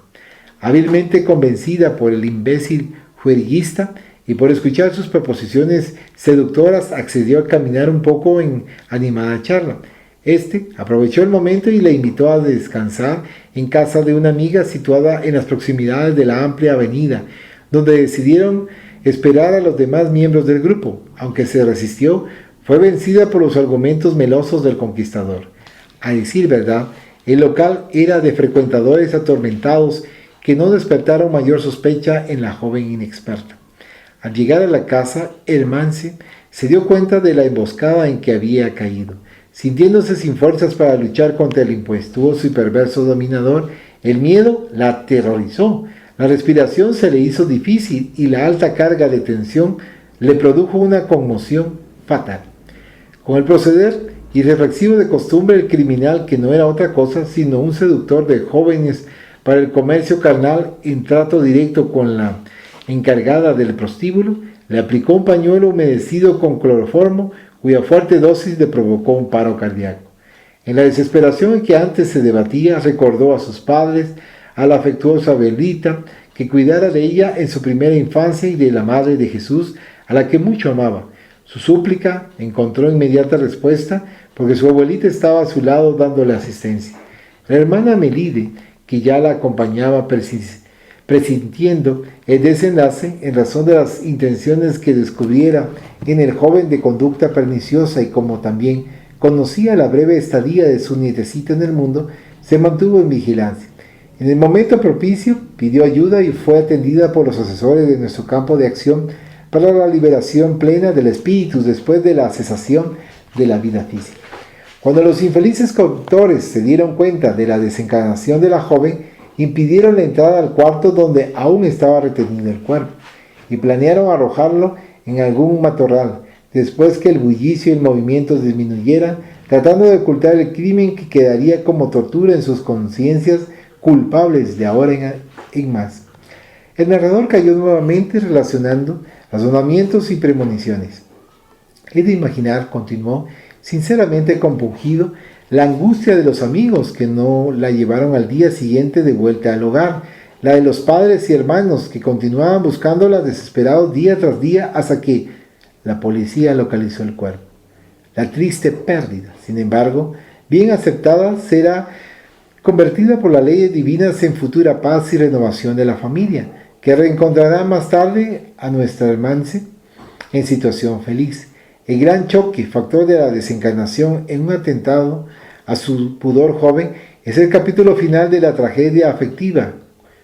Hábilmente convencida por el imbécil juerguista y por escuchar sus proposiciones seductoras, accedió a caminar un poco en animada charla. Este aprovechó el momento y la invitó a descansar en casa de una amiga situada en las proximidades de la amplia avenida, donde decidieron esperar a los demás miembros del grupo. Aunque se resistió, fue vencida por los argumentos melosos del conquistador. A decir verdad, el local era de frecuentadores atormentados que no despertaron mayor sospecha en la joven inexperta. Al llegar a la casa, Hermance se dio cuenta de la emboscada en que había caído. Sintiéndose sin fuerzas para luchar contra el impetuoso y perverso dominador, el miedo la aterrorizó. La respiración se le hizo difícil y la alta carga de tensión le produjo una conmoción fatal. Con el proceder irreflexivo de costumbre, el criminal, que no era otra cosa sino un seductor de jóvenes para el comercio carnal en trato directo con la encargada del prostíbulo, le aplicó un pañuelo humedecido con cloroformo, cuya fuerte dosis le provocó un paro cardíaco. En la desesperación en que antes se debatía, recordó a sus padres, a la afectuosa abuelita, que cuidara de ella en su primera infancia y de la madre de Jesús, a la que mucho amaba. Su súplica encontró inmediata respuesta, porque su abuelita estaba a su lado dándole asistencia. La hermana Melide, que ya la acompañaba presintiendo el desenlace en razón de las intenciones que descubriera en el joven de conducta perniciosa y como también conocía la breve estadía de su nietecita en el mundo, se mantuvo en vigilancia. En el momento propicio pidió ayuda y fue atendida por los asesores de nuestro campo de acción para la liberación plena del espíritu después de la cesación de la vida física. Cuando los infelices conductores se dieron cuenta de la desencarnación de la joven, impidieron la entrada al cuarto donde aún estaba retenido el cuerpo y planearon arrojarlo en algún matorral, después que el bullicio y el movimiento disminuyeran, tratando de ocultar el crimen que quedaría como tortura en sus conciencias culpables de ahora en más. El narrador cayó nuevamente relacionando razonamientos y premoniciones. He de imaginar, continuó, sinceramente compungido, la angustia de los amigos que no la llevaron al día siguiente de vuelta al hogar, la de los padres y hermanos que continuaban buscándola desesperados día tras día hasta que la policía localizó el cuerpo. La triste pérdida, sin embargo, bien aceptada, será convertida por las leyes divinas en futura paz y renovación de la familia, que reencontrará más tarde a nuestra Hermance en situación feliz. El gran choque, factor de la desencarnación en un atentado a su pudor joven, es el capítulo final de la tragedia afectiva,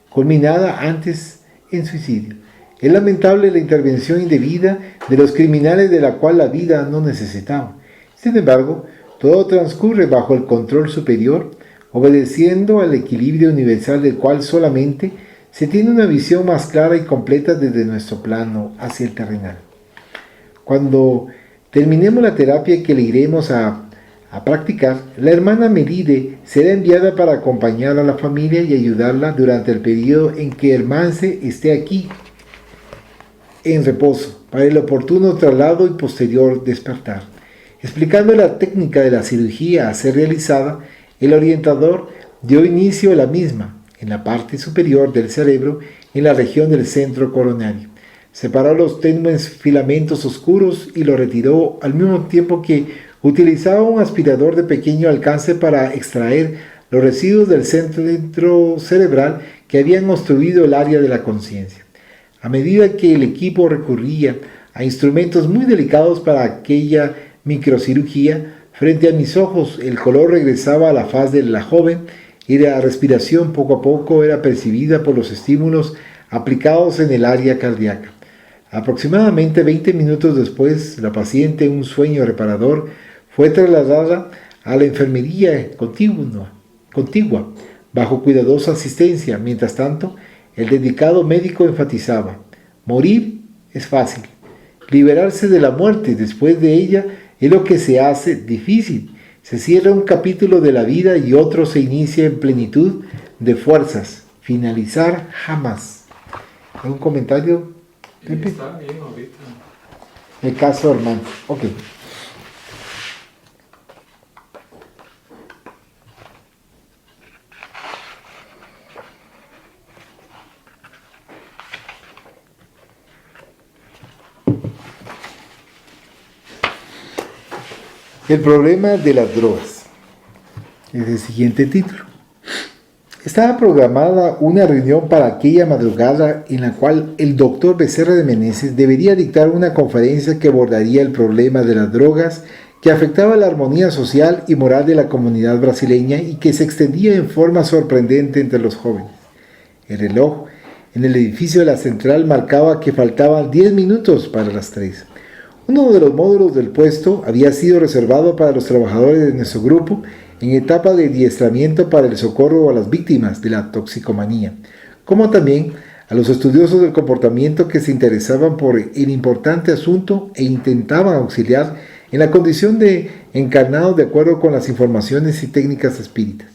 culminada antes en suicidio. Es lamentable la intervención indebida de los criminales de la cual la vida no necesitaba. Sin embargo, todo transcurre bajo el control superior, obedeciendo al equilibrio universal del cual solamente se tiene una visión más clara y completa desde nuestro plano hacia el terrenal. Cuando terminemos la terapia que le iremos a practicar, la hermana Melide será enviada para acompañar a la familia y ayudarla durante el periodo en que Hermance esté aquí en reposo, para el oportuno traslado y posterior despertar. Explicando la técnica de la cirugía a ser realizada, el orientador dio inicio a la misma, en la parte superior del cerebro, en la región del centro coronario. Separó los tenues filamentos oscuros y lo retiró al mismo tiempo que utilizaba un aspirador de pequeño alcance para extraer los residuos del centro cerebral que habían obstruido el área de la conciencia. A medida que el equipo recurría a instrumentos muy delicados para aquella microcirugía, frente a mis ojos el color regresaba a la faz de la joven y la respiración poco a poco era percibida por los estímulos aplicados en el área cardíaca. Aproximadamente 20 minutos después, la paciente, en un sueño reparador, fue trasladada a la enfermería contigua, bajo cuidadosa asistencia. Mientras tanto, el dedicado médico enfatizaba: morir es fácil, liberarse de la muerte después de ella es lo que se hace difícil. Se cierra un capítulo de la vida y otro se inicia en plenitud de fuerzas. Finalizar jamás. ¿Algún comentario? Está bien ahorita. El caso, hermano. Ok. El problema de las drogas. Es el siguiente título. Estaba programada una reunión para aquella madrugada en la cual el doctor Becerra de Meneses debería dictar una conferencia que abordaría el problema de las drogas que afectaba la armonía social y moral de la comunidad brasileña y que se extendía en forma sorprendente entre los jóvenes. El reloj en el edificio de la central marcaba que faltaban 10 minutos para las 3. Uno de los módulos del puesto había sido reservado para los trabajadores de nuestro grupo en etapa de adiestramiento para el socorro a las víctimas de la toxicomanía, como también a los estudiosos del comportamiento que se interesaban por el importante asunto e intentaban auxiliar en la condición de encarnados de acuerdo con las informaciones y técnicas espíritas.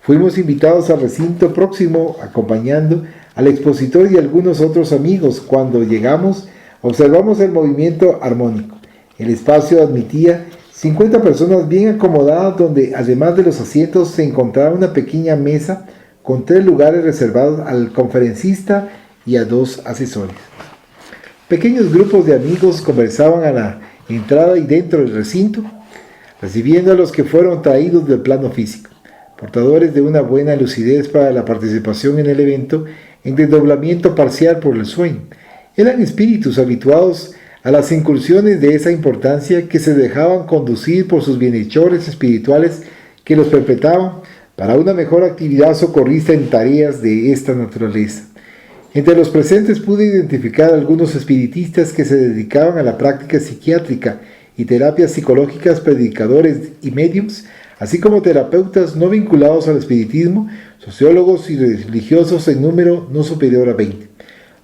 Fuimos invitados al recinto próximo acompañando al expositor y algunos otros amigos. Cuando llegamos, observamos el movimiento armónico. El espacio admitía 50 personas bien acomodadas donde además de los asientos se encontraba una pequeña mesa con 3 lugares reservados al conferencista y a 2 asesores. Pequeños grupos de amigos conversaban a la entrada y dentro del recinto, recibiendo a los que fueron traídos del plano físico, portadores de una buena lucidez para la participación en el evento en desdoblamiento parcial por el sueño. Eran espíritus habituados a las incursiones de esa importancia que se dejaban conducir por sus bienhechores espirituales que los perpetraban para una mejor actividad socorrista en tareas de esta naturaleza. Entre los presentes pude identificar a algunos espiritistas que se dedicaban a la práctica psiquiátrica y terapias psicológicas, predicadores y médiums, así como terapeutas no vinculados al espiritismo, sociólogos y religiosos en número no superior a 20.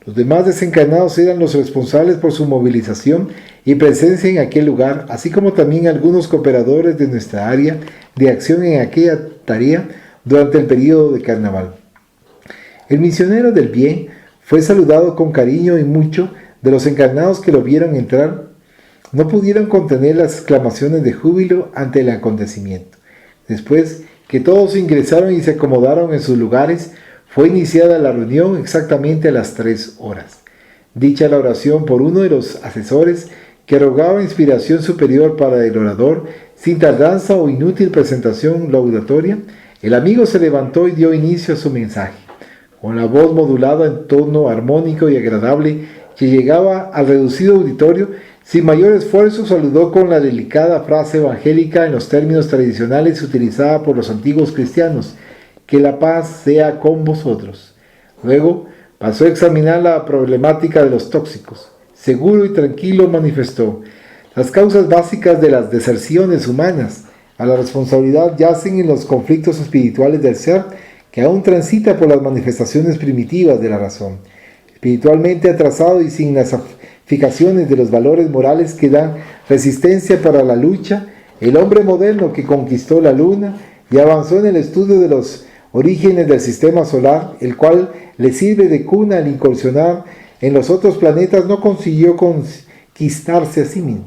Los demás desencarnados eran los responsables por su movilización y presencia en aquel lugar, así como también algunos cooperadores de nuestra área de acción en aquella tarea durante el periodo de carnaval. El misionero del bien fue saludado con cariño y muchos de los encarnados que lo vieron entrar no pudieron contener las exclamaciones de júbilo ante el acontecimiento. Después que todos ingresaron y se acomodaron en sus lugares, fue iniciada la reunión exactamente a las 3 horas. Dicha la oración por uno de los asesores que rogaba inspiración superior para el orador, sin tardanza o inútil presentación laudatoria, el amigo se levantó y dio inicio a su mensaje. Con la voz modulada en tono armónico y agradable que llegaba al reducido auditorio, sin mayor esfuerzo saludó con la delicada frase evangélica en los términos tradicionales utilizada por los antiguos cristianos: que la paz sea con vosotros. Luego pasó a examinar la problemática de los tóxicos. Seguro y tranquilo manifestó: las causas básicas de las deserciones humanas a la responsabilidad yacen en los conflictos espirituales del ser, que aún transita por las manifestaciones primitivas de la razón. Espiritualmente atrasado y sin las fijaciones de los valores morales que dan resistencia para la lucha, el hombre moderno que conquistó la luna y avanzó en el estudio de los orígenes del sistema solar, el cual le sirve de cuna al incursionar en los otros planetas, no consiguió conquistarse a sí mismo.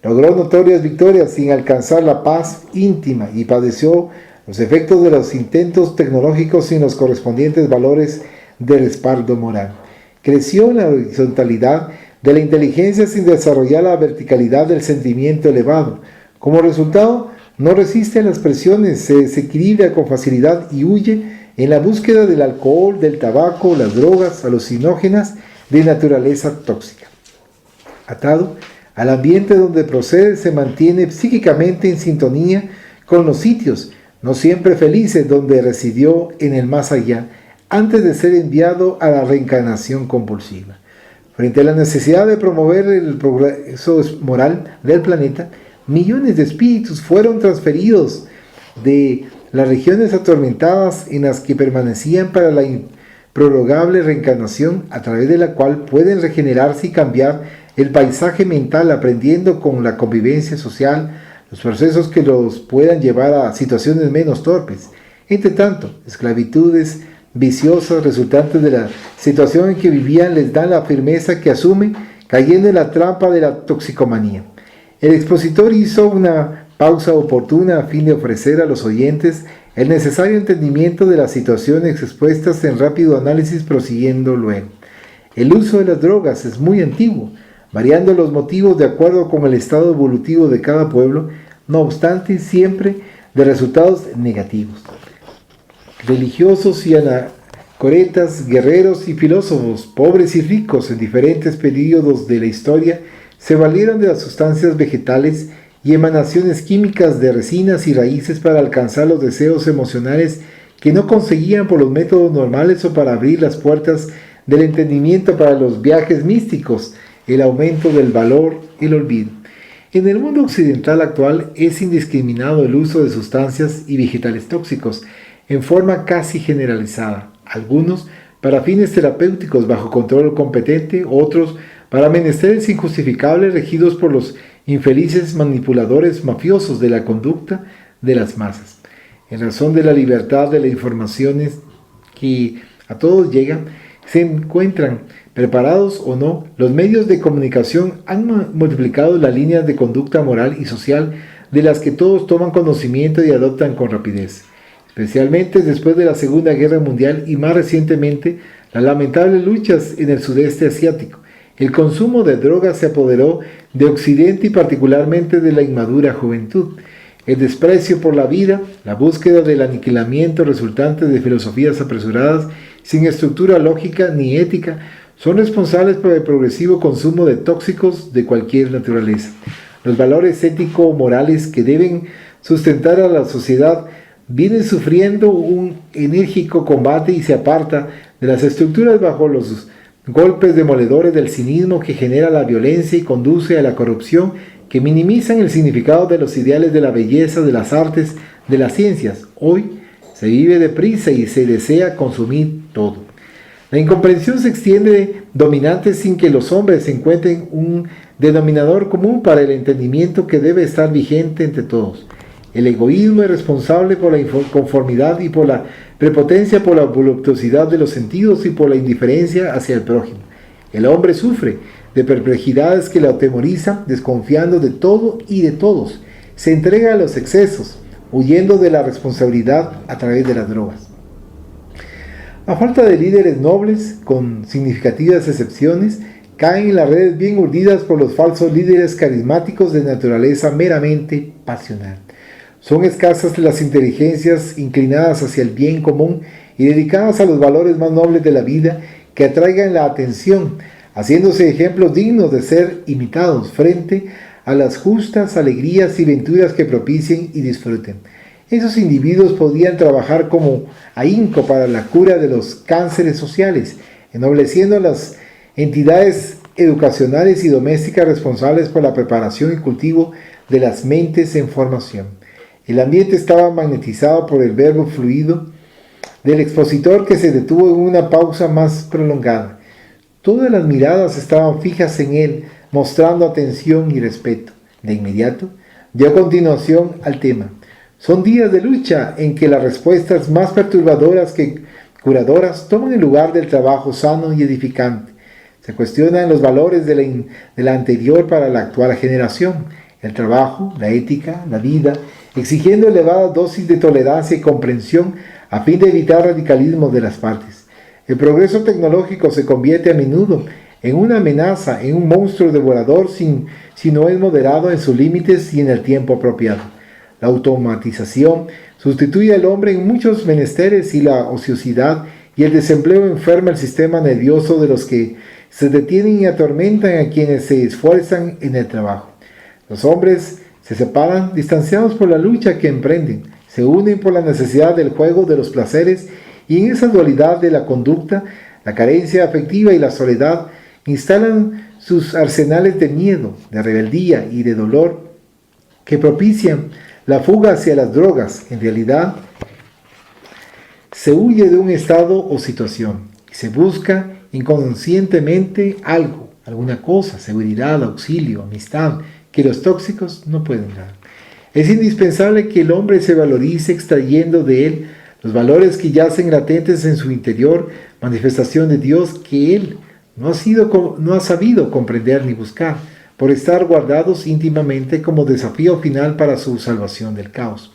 Logró notorias victorias sin alcanzar la paz íntima y padeció los efectos de los intentos tecnológicos sin los correspondientes valores de respaldo moral. Creció en la horizontalidad de la inteligencia sin desarrollar la verticalidad del sentimiento elevado. Como resultado, no resiste a las presiones, se desequilibra con facilidad y huye en la búsqueda del alcohol, del tabaco, las drogas alucinógenas de naturaleza tóxica. Atado al ambiente donde procede, se mantiene psíquicamente en sintonía con los sitios, no siempre felices, donde residió en el más allá, antes de ser enviado a la reencarnación compulsiva. Frente a la necesidad de promover el progreso moral del planeta, millones de espíritus fueron transferidos de las regiones atormentadas en las que permanecían para la improrrogable reencarnación, a través de la cual pueden regenerarse y cambiar el paisaje mental, aprendiendo con la convivencia social los procesos que los puedan llevar a situaciones menos torpes. Entre tanto, esclavitudes viciosas resultantes de la situación en que vivían les dan la firmeza que asumen, cayendo en la trampa de la toxicomanía. El expositor hizo una pausa oportuna a fin de ofrecer a los oyentes el necesario entendimiento de las situaciones expuestas en rápido análisis, prosiguiendo luego: el uso de las drogas es muy antiguo, variando los motivos de acuerdo con el estado evolutivo de cada pueblo, no obstante siempre de resultados negativos. Religiosos y anacoretas, guerreros y filósofos, pobres y ricos en diferentes períodos de la historia, se valieron de las sustancias vegetales y emanaciones químicas de resinas y raíces para alcanzar los deseos emocionales que no conseguían por los métodos normales o para abrir las puertas del entendimiento para los viajes místicos, el aumento del valor, el olvido. En el mundo occidental actual es indiscriminado el uso de sustancias y vegetales tóxicos en forma casi generalizada, algunos para fines terapéuticos bajo control competente, otros para menesteres injustificables regidos por los infelices manipuladores mafiosos de la conducta de las masas. En razón de la libertad de las informaciones que a todos llegan, se encuentran preparados o no, los medios de comunicación han multiplicado las líneas de conducta moral y social de las que todos toman conocimiento y adoptan con rapidez. Especialmente después de la Segunda Guerra Mundial y más recientemente las lamentables luchas en el sudeste asiático. El consumo de drogas se apoderó de Occidente y particularmente de la inmadura juventud. El desprecio por la vida, la búsqueda del aniquilamiento resultante de filosofías apresuradas, sin estructura lógica ni ética, son responsables por el progresivo consumo de tóxicos de cualquier naturaleza. Los valores ético-morales que deben sustentar a la sociedad vienen sufriendo un enérgico combate y se aparta de las estructuras bajo los golpes demoledores del cinismo que genera la violencia y conduce a la corrupción, que minimizan el significado de los ideales de la belleza, de las artes, de las ciencias. Hoy se vive deprisa y se desea consumir todo. La incomprensión se extiende dominante sin que los hombres encuentren un denominador común para el entendimiento que debe estar vigente entre todos. El egoísmo es responsable por la inconformidad y por la prepotencia, por la voluptuosidad de los sentidos y por la indiferencia hacia el prójimo. El hombre sufre de perplejidades que lo atemorizan, desconfiando de todo y de todos. Se entrega a los excesos, huyendo de la responsabilidad a través de las drogas. A falta de líderes nobles, con significativas excepciones, caen en las redes bien urdidas por los falsos líderes carismáticos de naturaleza meramente pasional. Son escasas las inteligencias inclinadas hacia el bien común y dedicadas a los valores más nobles de la vida que atraigan la atención, haciéndose ejemplos dignos de ser imitados frente a las justas alegrías y venturas que propicien y disfruten. Esos individuos podían trabajar como ahínco para la cura de los cánceres sociales, ennobleciendo las entidades educacionales y domésticas responsables por la preparación y cultivo de las mentes en formación. El ambiente estaba magnetizado por el verbo fluido del expositor, que se detuvo en una pausa más prolongada. Todas las miradas estaban fijas en él, mostrando atención y respeto. De inmediato, dio a continuación al tema. Son días de lucha en que las respuestas más perturbadoras que curadoras toman el lugar del trabajo sano y edificante. Se cuestionan los valores de la anterior para la actual generación, el trabajo, la ética, la vida, exigiendo elevadas dosis de tolerancia y comprensión a fin de evitar radicalismo de las partes. El progreso tecnológico se convierte a menudo en una amenaza, en un monstruo devorador si no es moderado en sus límites y en el tiempo apropiado. La automatización sustituye al hombre en muchos menesteres y la ociosidad y el desempleo enferma el sistema nervioso de los que se detienen y atormentan a quienes se esfuerzan en el trabajo. Los hombres se separan distanciados por la lucha que emprenden, se unen por la necesidad del juego de los placeres y en esa dualidad de la conducta, la carencia afectiva y la soledad instalan sus arsenales de miedo, de rebeldía y de dolor que propician la fuga hacia las drogas. En realidad, se huye de un estado o situación y se busca inconscientemente algo, alguna cosa, seguridad, auxilio, amistad, que los tóxicos no pueden dar. Es indispensable que el hombre se valorice extrayendo de él los valores que yacen latentes en su interior, manifestación de Dios que él no ha sabido comprender ni buscar, por estar guardados íntimamente como desafío final para su salvación del caos.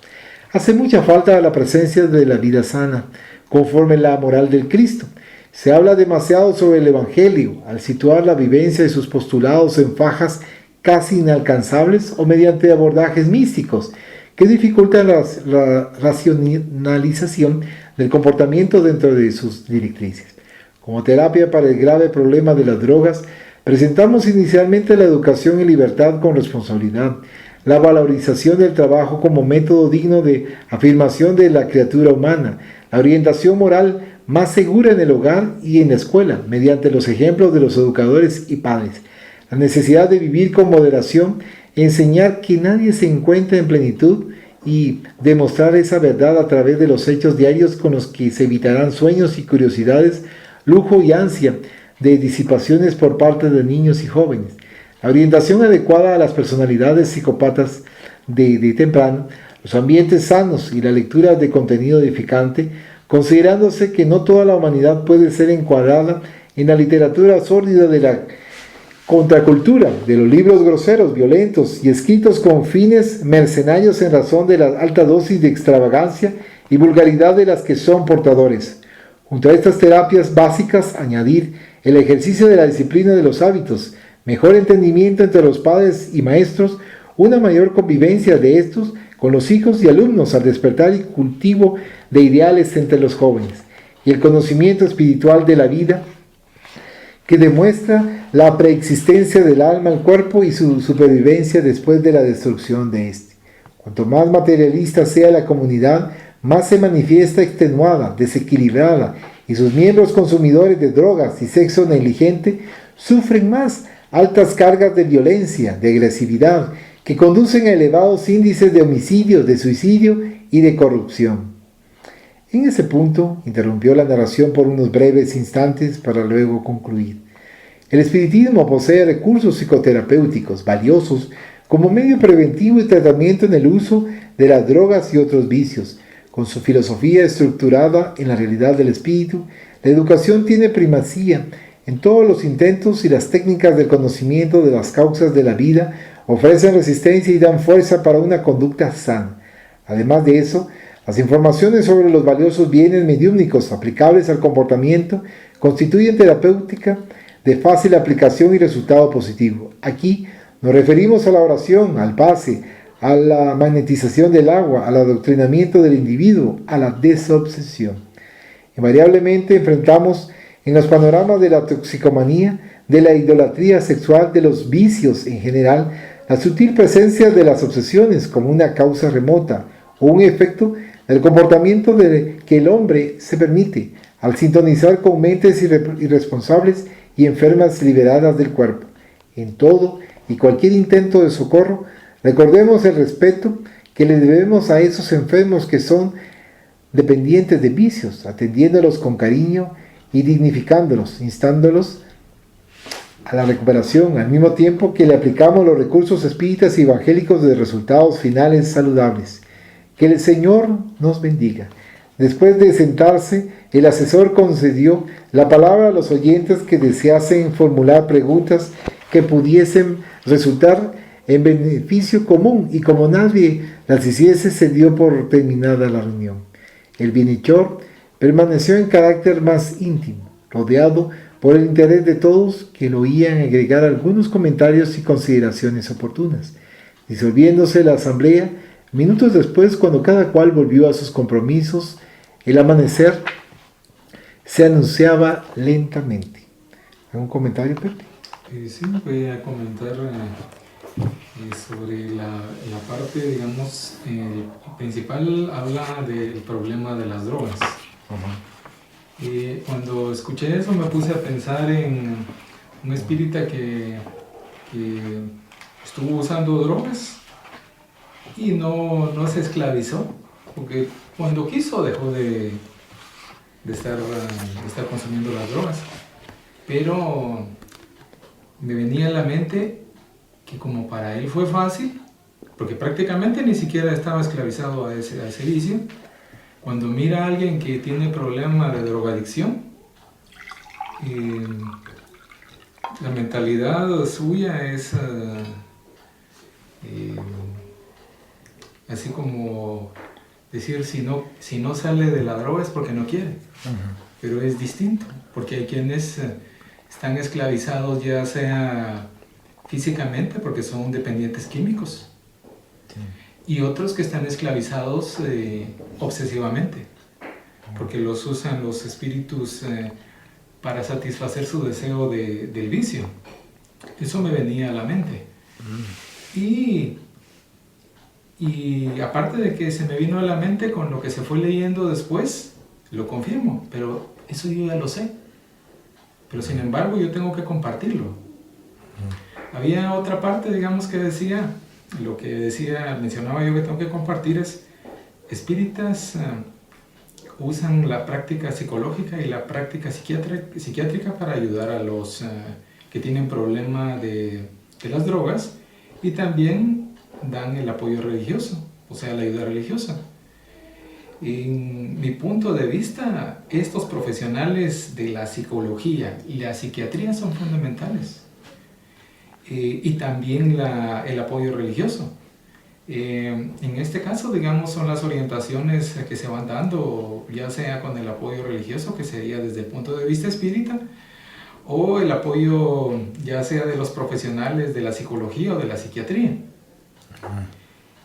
Hace mucha falta la presencia de la vida sana, conforme la moral del Cristo. Se habla demasiado sobre el Evangelio, al situar la vivencia de sus postulados en fajas casi inalcanzables o mediante abordajes místicos que dificultan la racionalización del comportamiento dentro de sus directrices. Como terapia para el grave problema de las drogas, presentamos inicialmente la educación en libertad con responsabilidad, la valorización del trabajo como método digno de afirmación de la criatura humana, la orientación moral más segura en el hogar y en la escuela, mediante los ejemplos de los educadores y padres, la necesidad de vivir con moderación, enseñar que nadie se encuentra en plenitud y demostrar esa verdad a través de los hechos diarios con los que se evitarán sueños y curiosidades, lujo y ansia de disipaciones por parte de niños y jóvenes. La orientación adecuada a las personalidades psicópatas de temprano, los ambientes sanos y la lectura de contenido edificante, considerándose que no toda la humanidad puede ser encuadrada en la literatura sórdida de la contracultura, de los libros groseros, violentos y escritos con fines mercenarios en razón de la alta dosis de extravagancia y vulgaridad de las que son portadores. Junto a estas terapias básicas, añadir el ejercicio de la disciplina de los hábitos, mejor entendimiento entre los padres y maestros, una mayor convivencia de estos con los hijos y alumnos al despertar y cultivo de ideales entre los jóvenes, y el conocimiento espiritual de la vida que demuestra la preexistencia del alma al cuerpo y su supervivencia después de la destrucción de éste. Cuanto más materialista sea la comunidad, más se manifiesta extenuada, desequilibrada, y sus miembros consumidores de drogas y sexo negligente sufren más altas cargas de violencia, de agresividad, que conducen a elevados índices de homicidio, de suicidio y de corrupción. En ese punto, interrumpió la narración por unos breves instantes para luego concluir. El espiritismo posee recursos psicoterapéuticos valiosos como medio preventivo y tratamiento en el uso de las drogas y otros vicios. Con su filosofía estructurada en la realidad del espíritu, la educación tiene primacía en todos los intentos y las técnicas del conocimiento de las causas de la vida ofrecen resistencia y dan fuerza para una conducta sana. Además de eso, las informaciones sobre los valiosos bienes mediúmnicos aplicables al comportamiento constituyen terapéutica de fácil aplicación y resultado positivo. Aquí nos referimos a la oración, al pase, a la magnetización del agua, al adoctrinamiento del individuo, a la desobsesión. Invariablemente enfrentamos en los panoramas de la toxicomanía, de la idolatría sexual, de los vicios en general, la sutil presencia de las obsesiones como una causa remota o un efecto del comportamiento que el hombre se permite al sintonizar con mentes irresponsables y enfermas liberadas del cuerpo. En todo y cualquier intento de socorro, recordemos el respeto que le debemos a esos enfermos que son dependientes de vicios, atendiéndolos con cariño y dignificándolos, instándolos a la recuperación, al mismo tiempo que le aplicamos los recursos espíritas y evangélicos de resultados finales saludables. Que el Señor nos bendiga. Después de sentarse, el asesor concedió la palabra a los oyentes que deseasen formular preguntas que pudiesen resultar en beneficio común, y como nadie las hiciese, se dio por terminada la reunión. El bienhechor permaneció en carácter más íntimo, rodeado por el interés de todos, que lo oían agregar algunos comentarios y consideraciones oportunas. Disolviéndose la asamblea, minutos después, cuando cada cual volvió a sus compromisos, el amanecer se anunciaba lentamente. ¿Algún comentario, Pepe? Sí, voy a comentar sobre la parte, digamos, principal. Habla del problema de las drogas. Cuando escuché eso me puse a pensar en un espírita que estuvo usando drogas y no se esclavizó, porque cuando quiso dejó de estar consumiendo las drogas. Pero me venía a la mente que como para él fue fácil, porque prácticamente ni siquiera estaba esclavizado a ese vicio, cuando mira a alguien que tiene problema de drogadicción, la mentalidad suya es así como decir, si no sale de la droga es porque no quiere. Pero es distinto, porque hay quienes están esclavizados ya sea físicamente porque son dependientes químicos. Y otros que están esclavizados obsesivamente, porque los usan los espíritus para satisfacer su deseo del vicio. Eso me venía a la mente. Y aparte de que se me vino a la mente con lo que se fue leyendo después, lo confirmo, pero eso yo ya lo sé. Pero sin embargo yo tengo que compartirlo. Había otra parte, digamos, que decía, mencionaba yo que tengo que compartir es, espíritas usan la práctica psicológica y la práctica psiquiátrica para ayudar a los que tienen problema de las drogas, y también dan el apoyo religioso, o sea, la ayuda religiosa. En mi punto de vista, estos profesionales de la psicología y la psiquiatría son fundamentales. Y también el apoyo religioso. En este caso, digamos, son las orientaciones que se van dando, ya sea con el apoyo religioso, que sería desde el punto de vista espírita, o el apoyo ya sea de los profesionales de la psicología o de la psiquiatría.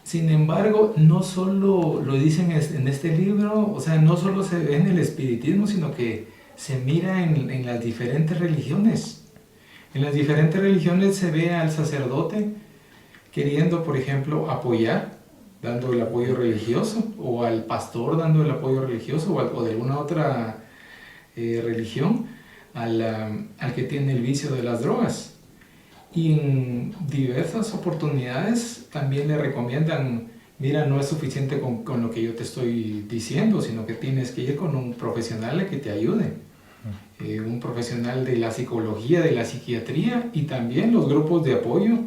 Sin embargo, no solo lo dicen en este libro, o sea, no solo se ve en el espiritismo, sino que se mira en las diferentes religiones. En las diferentes religiones se ve al sacerdote queriendo, por ejemplo, apoyar, dando el apoyo religioso, o al pastor dando el apoyo religioso, o de alguna otra religión, al que tiene el vicio de las drogas. Y en diversas oportunidades también le recomiendan, mira, no es suficiente con lo que yo te estoy diciendo, sino que tienes que ir con un profesional que te ayude. Un profesional de la psicología, de la psiquiatría, y también los grupos de apoyo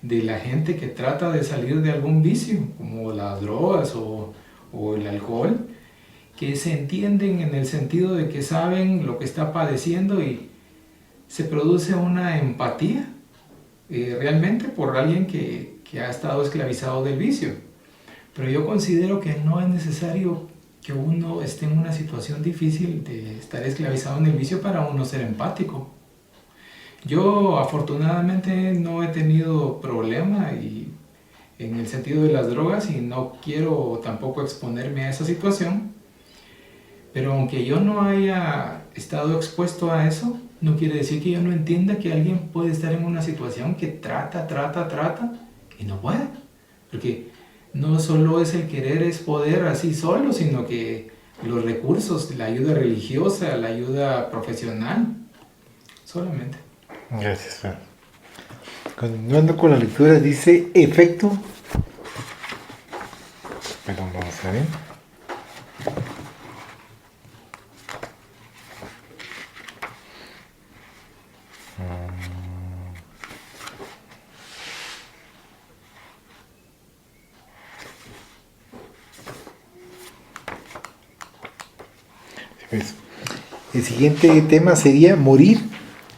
de la gente que trata de salir de algún vicio, como las drogas o el alcohol, que se entienden en el sentido de que saben lo que está padeciendo y se produce una empatía realmente por alguien que ha estado esclavizado del vicio. Pero yo considero que no es necesario que uno esté en una situación difícil de estar esclavizado en el vicio para uno ser empático. Yo afortunadamente no he tenido problema en el sentido de las drogas, y no quiero tampoco exponerme a esa situación, pero aunque yo no haya estado expuesto a eso, no quiere decir que yo no entienda que alguien puede estar en una situación que trata y no puede, porque no solo es el querer es poder así solo, sino que los recursos, la ayuda religiosa, la ayuda profesional, solamente. Gracias, Fran. Continuando con la lectura, dice efecto. Perdón, vamos a ver. Pues, el siguiente tema sería morir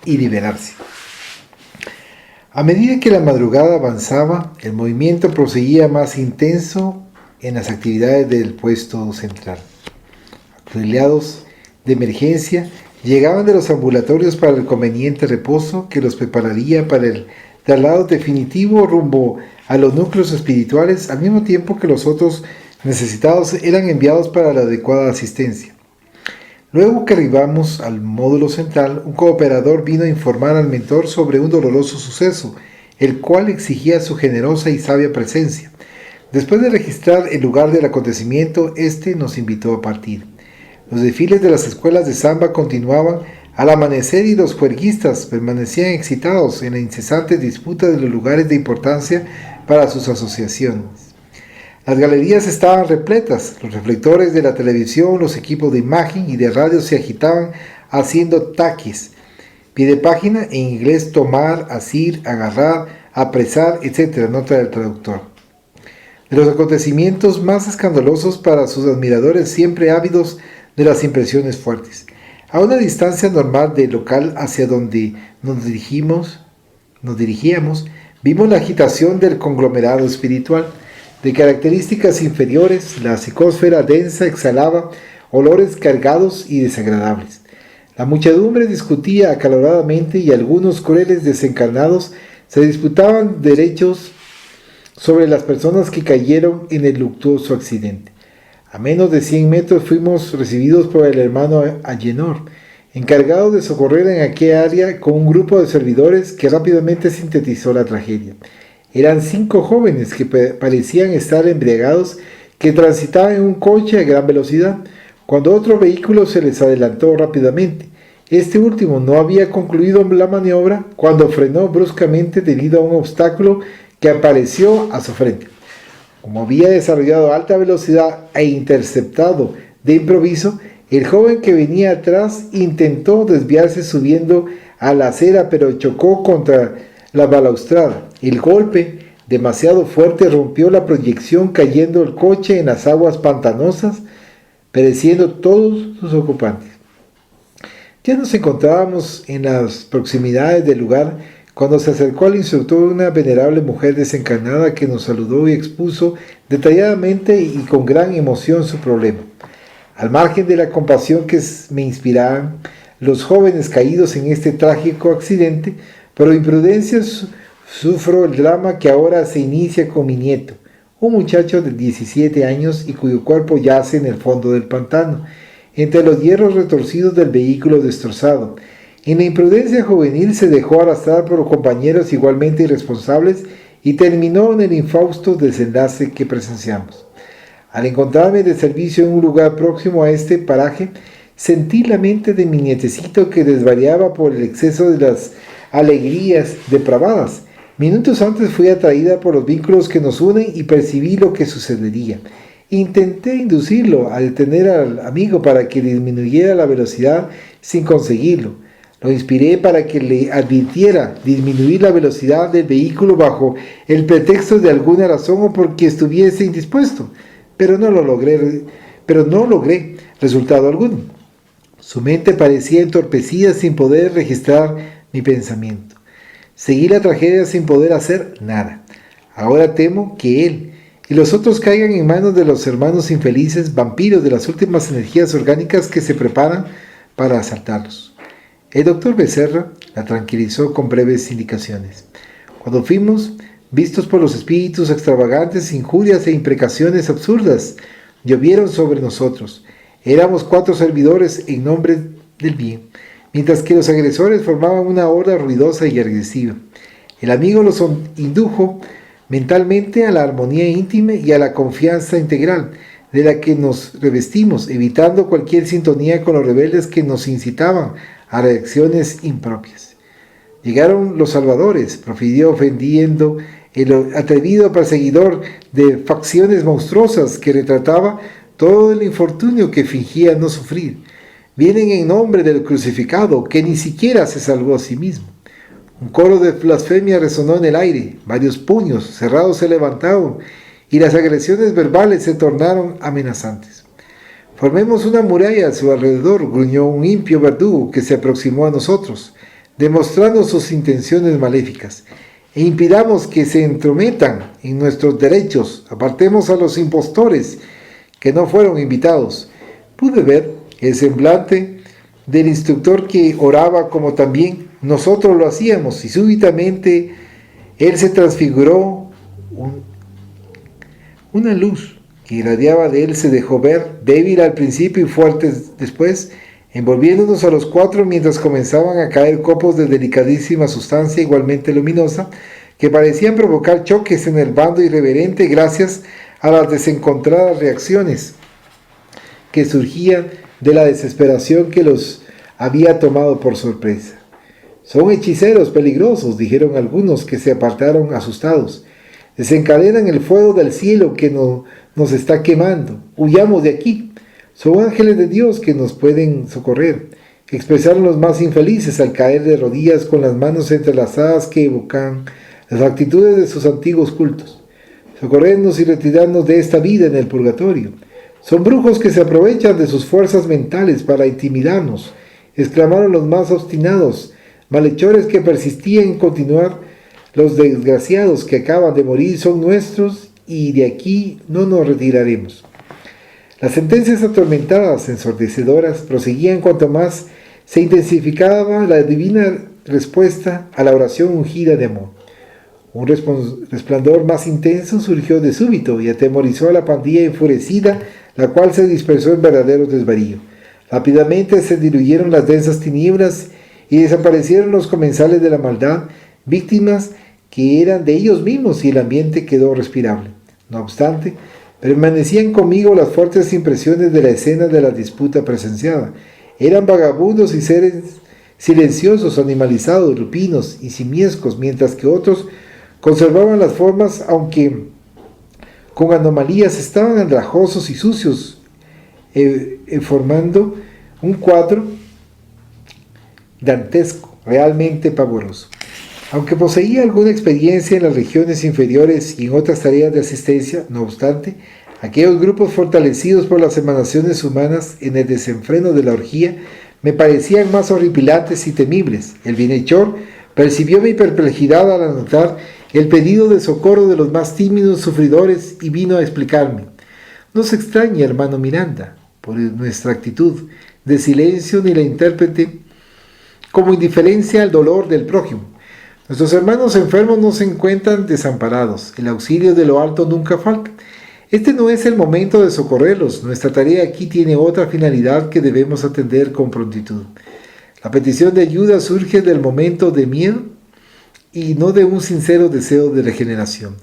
y liberarse. A medida que la madrugada avanzaba, el movimiento proseguía más intenso en las actividades del puesto central. Auxiliados de emergencia llegaban de los ambulatorios para el conveniente reposo que los prepararía para el traslado definitivo rumbo a los núcleos espirituales, al mismo tiempo que los otros necesitados eran enviados para la adecuada asistencia. Luego que arribamos al módulo central, un cooperador vino a informar al mentor sobre un doloroso suceso, el cual exigía su generosa y sabia presencia. Después de registrar el lugar del acontecimiento, este nos invitó a partir. Los desfiles de las escuelas de samba continuaban al amanecer y los juerguistas permanecían excitados en la incesante disputa de los lugares de importancia para sus asociaciones. Las galerías estaban repletas, los reflectores de la televisión, los equipos de imagen y de radio se agitaban haciendo taquis. Pie de página en inglés: tomar, asir, agarrar, apresar, etc. Nota del traductor. De los acontecimientos más escandalosos para sus admiradores, siempre ávidos de las impresiones fuertes. A una distancia normal del local hacia donde nos dirigíamos, vimos la agitación del conglomerado espiritual. De características inferiores, la psicósfera densa exhalaba olores cargados y desagradables. La muchedumbre discutía acaloradamente y algunos crueles desencarnados Se disputaban derechos sobre las personas que cayeron en el luctuoso accidente. A menos de 100 metros fuimos recibidos por el hermano Agenor, encargado de socorrer en aquella área con un grupo de servidores que rápidamente sintetizó la tragedia. Eran 5 jóvenes que parecían estar embriagados, que transitaban en un coche a gran velocidad, cuando otro vehículo se les adelantó rápidamente. Este último no había concluido la maniobra cuando frenó bruscamente debido a un obstáculo que apareció a su frente. Como había desarrollado alta velocidad e interceptado de improviso, el joven que venía atrás intentó desviarse subiendo a la acera, pero chocó contra la balaustrada. El golpe, demasiado fuerte, rompió la proyección, cayendo el coche en las aguas pantanosas, pereciendo todos sus ocupantes. Ya nos encontrábamos en las proximidades del lugar cuando se acercó al instructor una venerable mujer desencarnada que nos saludó y expuso detalladamente y con gran emoción su problema. Al margen de la compasión que me inspiraban los jóvenes caídos en este trágico accidente, por imprudencia sufro el drama que ahora se inicia con mi nieto, un muchacho de 17 años y cuyo cuerpo yace en el fondo del pantano, entre los hierros retorcidos del vehículo destrozado. En la imprudencia juvenil se dejó arrastrar por compañeros igualmente irresponsables y terminó en el infausto desenlace que presenciamos. Al encontrarme de servicio en un lugar próximo a este paraje, sentí la mente de mi nietecito que desvariaba por el exceso de las alegrías depravadas. Minutos antes fui atraída por los vínculos que nos unen y percibí lo que sucedería. Intenté inducirlo a detener al amigo para que disminuyera la velocidad sin conseguirlo. Lo inspiré para que le advirtiera disminuir la velocidad del vehículo bajo el pretexto de alguna razón o porque estuviese indispuesto, pero no logré resultado alguno. Su mente parecía entorpecida sin poder registrar mi pensamiento. Seguí la tragedia sin poder hacer nada. Ahora temo que él y los otros caigan en manos de los hermanos infelices, vampiros de las últimas energías orgánicas que se preparan para asaltarlos. El doctor Becerra la tranquilizó con breves indicaciones. Cuando fuimos vistos por los espíritus extravagantes, injurias e imprecaciones absurdas llovieron sobre nosotros. Éramos 4 servidores en nombre del bien, mientras que los agresores formaban una horda ruidosa y agresiva. El amigo los indujo mentalmente a la armonía íntima y a la confianza integral de la que nos revestimos, evitando cualquier sintonía con los rebeldes que nos incitaban a reacciones impropias. Llegaron los salvadores, profirió ofendiendo el atrevido perseguidor de facciones monstruosas que retrataba todo el infortunio que fingía no sufrir. Vienen en nombre del crucificado, que ni siquiera se salvó a sí mismo. Un coro de blasfemia resonó en el aire, varios puños cerrados se levantaron y las agresiones verbales se tornaron amenazantes. Formemos una muralla a su alrededor, gruñó un impío verdugo que se aproximó a nosotros, demostrando sus intenciones maléficas, e impidamos que se entrometan en nuestros derechos, apartemos a los impostores que no fueron invitados. Pude ver el semblante del instructor que oraba como también nosotros lo hacíamos, y súbitamente él se transfiguró. Una luz que irradiaba de él se dejó ver, débil al principio y fuerte después, envolviéndonos a los 4 mientras comenzaban a caer copos de delicadísima sustancia igualmente luminosa, que parecían provocar choques en el bando irreverente gracias a las desencontradas reacciones que surgían de la desesperación que los había tomado por sorpresa. Son hechiceros peligrosos, dijeron algunos que se apartaron asustados. Desencadenan el fuego del cielo que nos está quemando. Huyamos de aquí. Son ángeles de Dios que nos pueden socorrer. Expresaron los más infelices al caer de rodillas con las manos entrelazadas que evocan las actitudes de sus antiguos cultos. Socorrernos y retirarnos de esta vida en el purgatorio. Son brujos que se aprovechan de sus fuerzas mentales para intimidarnos, exclamaron los más obstinados, malhechores que persistían en continuar. Los desgraciados que acaban de morir son nuestros y de aquí no nos retiraremos. Las sentencias atormentadas, ensordecedoras, proseguían cuanto más se intensificaba la divina respuesta a la oración ungida de amor. Un resplandor más intenso surgió de súbito y atemorizó a la pandilla enfurecida, la cual se dispersó en verdadero desvarío. Rápidamente se diluyeron las densas tinieblas y desaparecieron los comensales de la maldad, víctimas que eran de ellos mismos, y el ambiente quedó respirable. No obstante, permanecían conmigo las fuertes impresiones de la escena de la disputa presenciada. Eran vagabundos y seres silenciosos, animalizados, lupinos y simiescos, mientras que otros conservaban las formas, aunque con anomalías. Estaban andrajosos y sucios, formando un cuadro dantesco, realmente pavoroso. Aunque poseía alguna experiencia en las regiones inferiores y en otras tareas de asistencia, no obstante, aquellos grupos fortalecidos por las emanaciones humanas en el desenfreno de la orgía me parecían más horripilantes y temibles. El bienhechor percibió mi perplejidad al anotar el pedido de socorro de los más tímidos sufridores y vino a explicarme: no se extrañe, hermano Miranda, por nuestra actitud de silencio ni la intérprete como indiferencia al dolor del prójimo. Nuestros hermanos enfermos no se encuentran desamparados. El auxilio de lo alto nunca falta. Este no es el momento de socorrerlos. Nuestra tarea aquí tiene otra finalidad que debemos atender con prontitud. La petición de ayuda surge del momento de miedo y no de un sincero deseo de regeneración.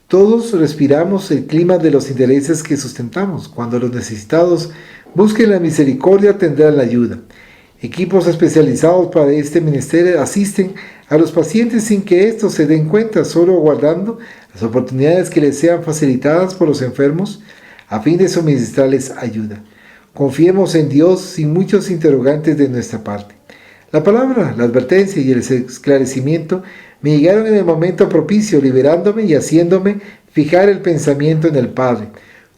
Todos respiramos el clima de los intereses que sustentamos. Cuando los necesitados busquen la misericordia, tendrán la ayuda. Equipos especializados para este menester asisten a los pacientes sin que estos se den cuenta, solo aguardando las oportunidades que les sean facilitadas por los enfermos a fin de suministrarles ayuda. Confiemos en Dios sin muchos interrogantes de nuestra parte. La palabra, la advertencia y el esclarecimiento me llegaron en el momento propicio, liberándome y haciéndome fijar el pensamiento en el Padre.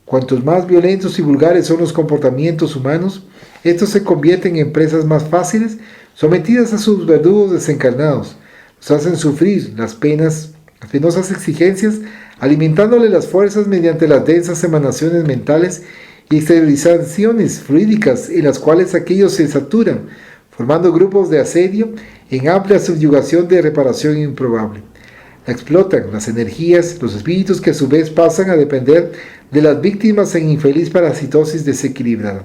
Cuantos más violentos y vulgares son los comportamientos humanos, estos se convierten en presas más fáciles, sometidas a sus verdugos desencarnados. Los hacen sufrir las penosas exigencias, alimentándole las fuerzas mediante las densas emanaciones mentales y exteriorizaciones fluídicas en las cuales aquellos se saturan, formando grupos de asedio en amplia subyugación de reparación improbable. La explotan las energías, los espíritus que a su vez pasan a depender de las víctimas en infeliz parasitosis desequilibrada.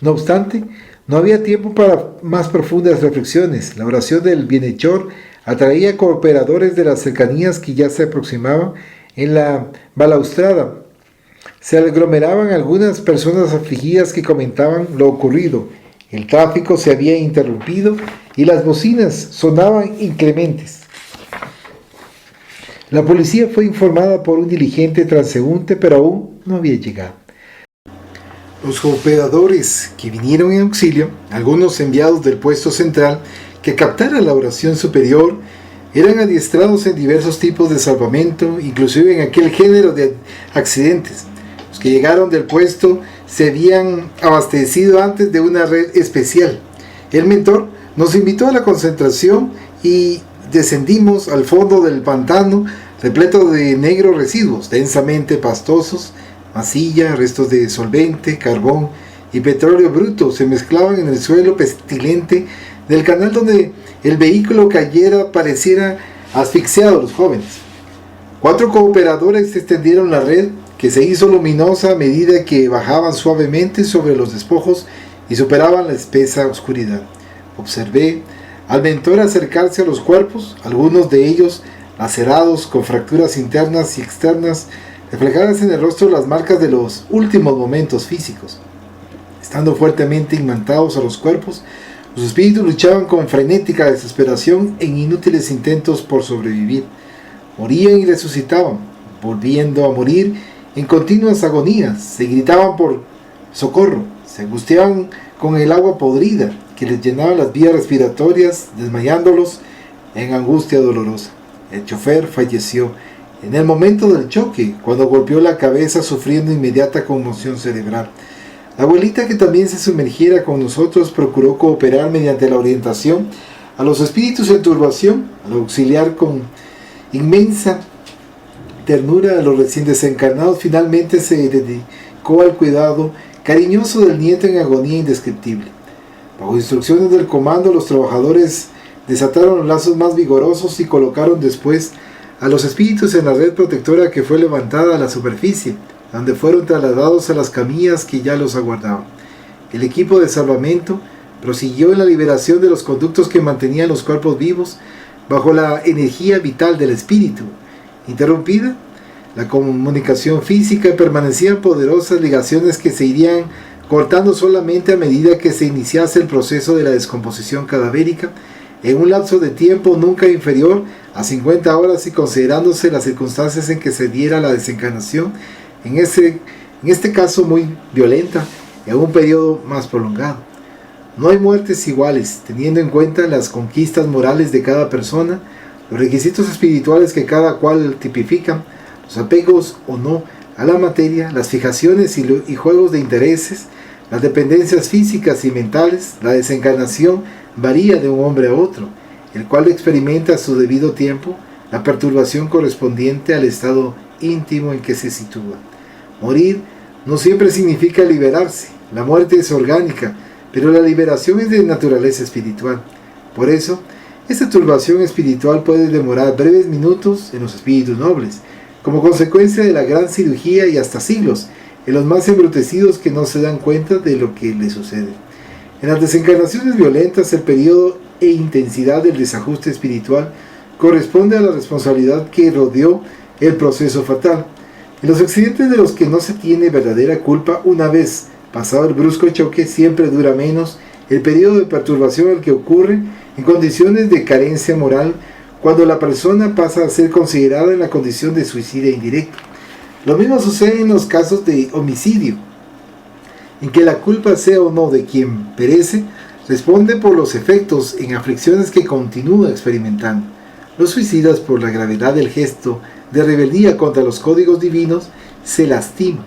No obstante, no había tiempo para más profundas reflexiones. La oración del bienhechor atraía cooperadores de las cercanías que ya se aproximaban. En la balaustrada se aglomeraban algunas personas afligidas que comentaban lo ocurrido. El tráfico se había interrumpido y las bocinas sonaban inclementes. La policía fue informada por un diligente transeúnte, pero aún no había llegado. Los cooperadores que vinieron en auxilio, algunos enviados del puesto central que captara la oración superior, eran adiestrados en diversos tipos de salvamento, inclusive en aquel género de accidentes. Los que llegaron del puesto se habían abastecido antes de una red especial. El mentor nos invitó a la concentración y descendimos al fondo del pantano, repleto de negros residuos, densamente pastosos. Masilla, restos de solvente, carbón y petróleo bruto se mezclaban en el suelo pestilente del canal donde el vehículo cayera pareciera asfixiado a los jóvenes. 4 cooperadores extendieron la red, que se hizo luminosa a medida que bajaban suavemente sobre los despojos y superaban la espesa oscuridad. Observé al mentor acercarse a los cuerpos, algunos de ellos lacerados con fracturas internas y externas, reflejadas en el rostro las marcas de los últimos momentos físicos. Estando fuertemente imantados a los cuerpos, los espíritus luchaban con frenética desesperación en inútiles intentos por sobrevivir. Morían y resucitaban, volviendo a morir en continuas agonías. Se gritaban por socorro, se angustiaban con el agua podrida que les llenaba las vías respiratorias, desmayándolos en angustia dolorosa. El chofer falleció en el momento del choque, cuando golpeó la cabeza sufriendo inmediata conmoción cerebral. La abuelita, que también se sumergiera con nosotros, procuró cooperar mediante la orientación a los espíritus en turbación, al auxiliar con inmensa ternura a los recién desencarnados. Finalmente se dedicó al cuidado cariñoso del nieto en agonía indescriptible. Bajo instrucciones del comando, los trabajadores desataron los lazos más vigorosos y colocaron después a los espíritus en la red protectora que fue levantada a la superficie, donde fueron trasladados a las camillas que ya los aguardaban. El equipo de salvamento prosiguió en la liberación de los conductos que mantenían los cuerpos vivos bajo la energía vital del espíritu. Interrumpida la comunicación física, permanecían poderosas ligaciones que se irían cortando solamente a medida que se iniciase el proceso de la descomposición cadavérica, en un lapso de tiempo nunca inferior a 50 horas y considerándose las circunstancias en que se diera la desencarnación, en este caso muy violenta, en un periodo más prolongado. No hay muertes iguales, teniendo en cuenta las conquistas morales de cada persona, los requisitos espirituales que cada cual tipifican, los apegos o no a la materia, las fijaciones y juegos de intereses, las dependencias físicas y mentales. La desencarnación varía de un hombre a otro, el cual experimenta a su debido tiempo la perturbación correspondiente al estado íntimo en que se sitúa. Morir no siempre significa liberarse. La muerte es orgánica, pero la liberación es de naturaleza espiritual. Por eso, esta turbación espiritual puede demorar breves minutos en los espíritus nobles, como consecuencia de la gran cirugía, y hasta siglos en los más embrutecidos que no se dan cuenta de lo que les sucede. En las desencarnaciones violentas, el periodo e intensidad del desajuste espiritual corresponde a la responsabilidad que rodeó el proceso fatal. En los accidentes de los que no se tiene verdadera culpa, una vez pasado el brusco choque, siempre dura menos el periodo de perturbación al que ocurre en condiciones de carencia moral, cuando la persona pasa a ser considerada en la condición de suicidio indirecto. Lo mismo sucede en los casos de homicidio, en que la culpa sea o no de quien perece, responde por los efectos en aflicciones que continúa experimentando. Los suicidas, por la gravedad del gesto de rebeldía contra los códigos divinos, se lastiman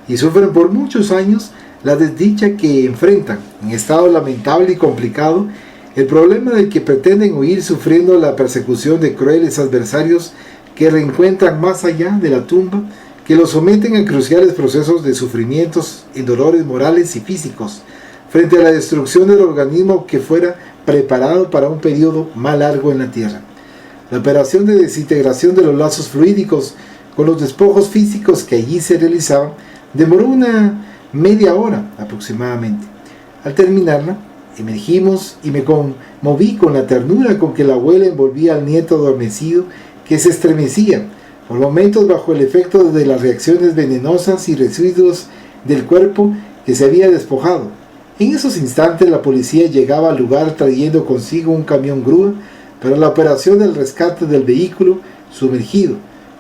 y sufren por muchos años la desdicha que enfrentan. En estado lamentable y complicado, el problema del que pretenden huir, sufriendo la persecución de crueles adversarios que reencuentran más allá de la tumba, que los someten a cruciales procesos de sufrimientos en dolores morales y físicos, frente a la destrucción del organismo que fuera preparado para un periodo más largo en la tierra. La operación de desintegración de los lazos fluídicos con los despojos físicos que allí se realizaban demoró una media hora aproximadamente. Al terminarla, emergimos y me conmoví con la ternura con que la abuela envolvía al nieto adormecido, que se estremecía por momentos bajo el efecto de las reacciones venenosas y residuos del cuerpo que se había despojado. En esos instantes la policía llegaba al lugar trayendo consigo un camión grúa para la operación del rescate del vehículo sumergido.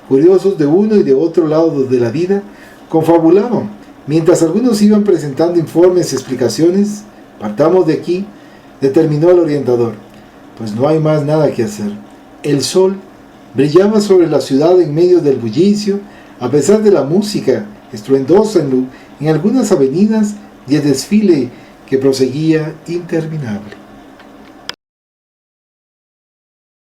Curiosos de uno y de otro lado de la vida, confabulaban, mientras algunos iban presentando informes y explicaciones. Partamos de aquí, determinó el orientador, pues no hay más nada que hacer. El sol brillaba sobre la ciudad en medio del bullicio, a pesar de la música estruendosa en algunas avenidas y el desfile que proseguía interminable.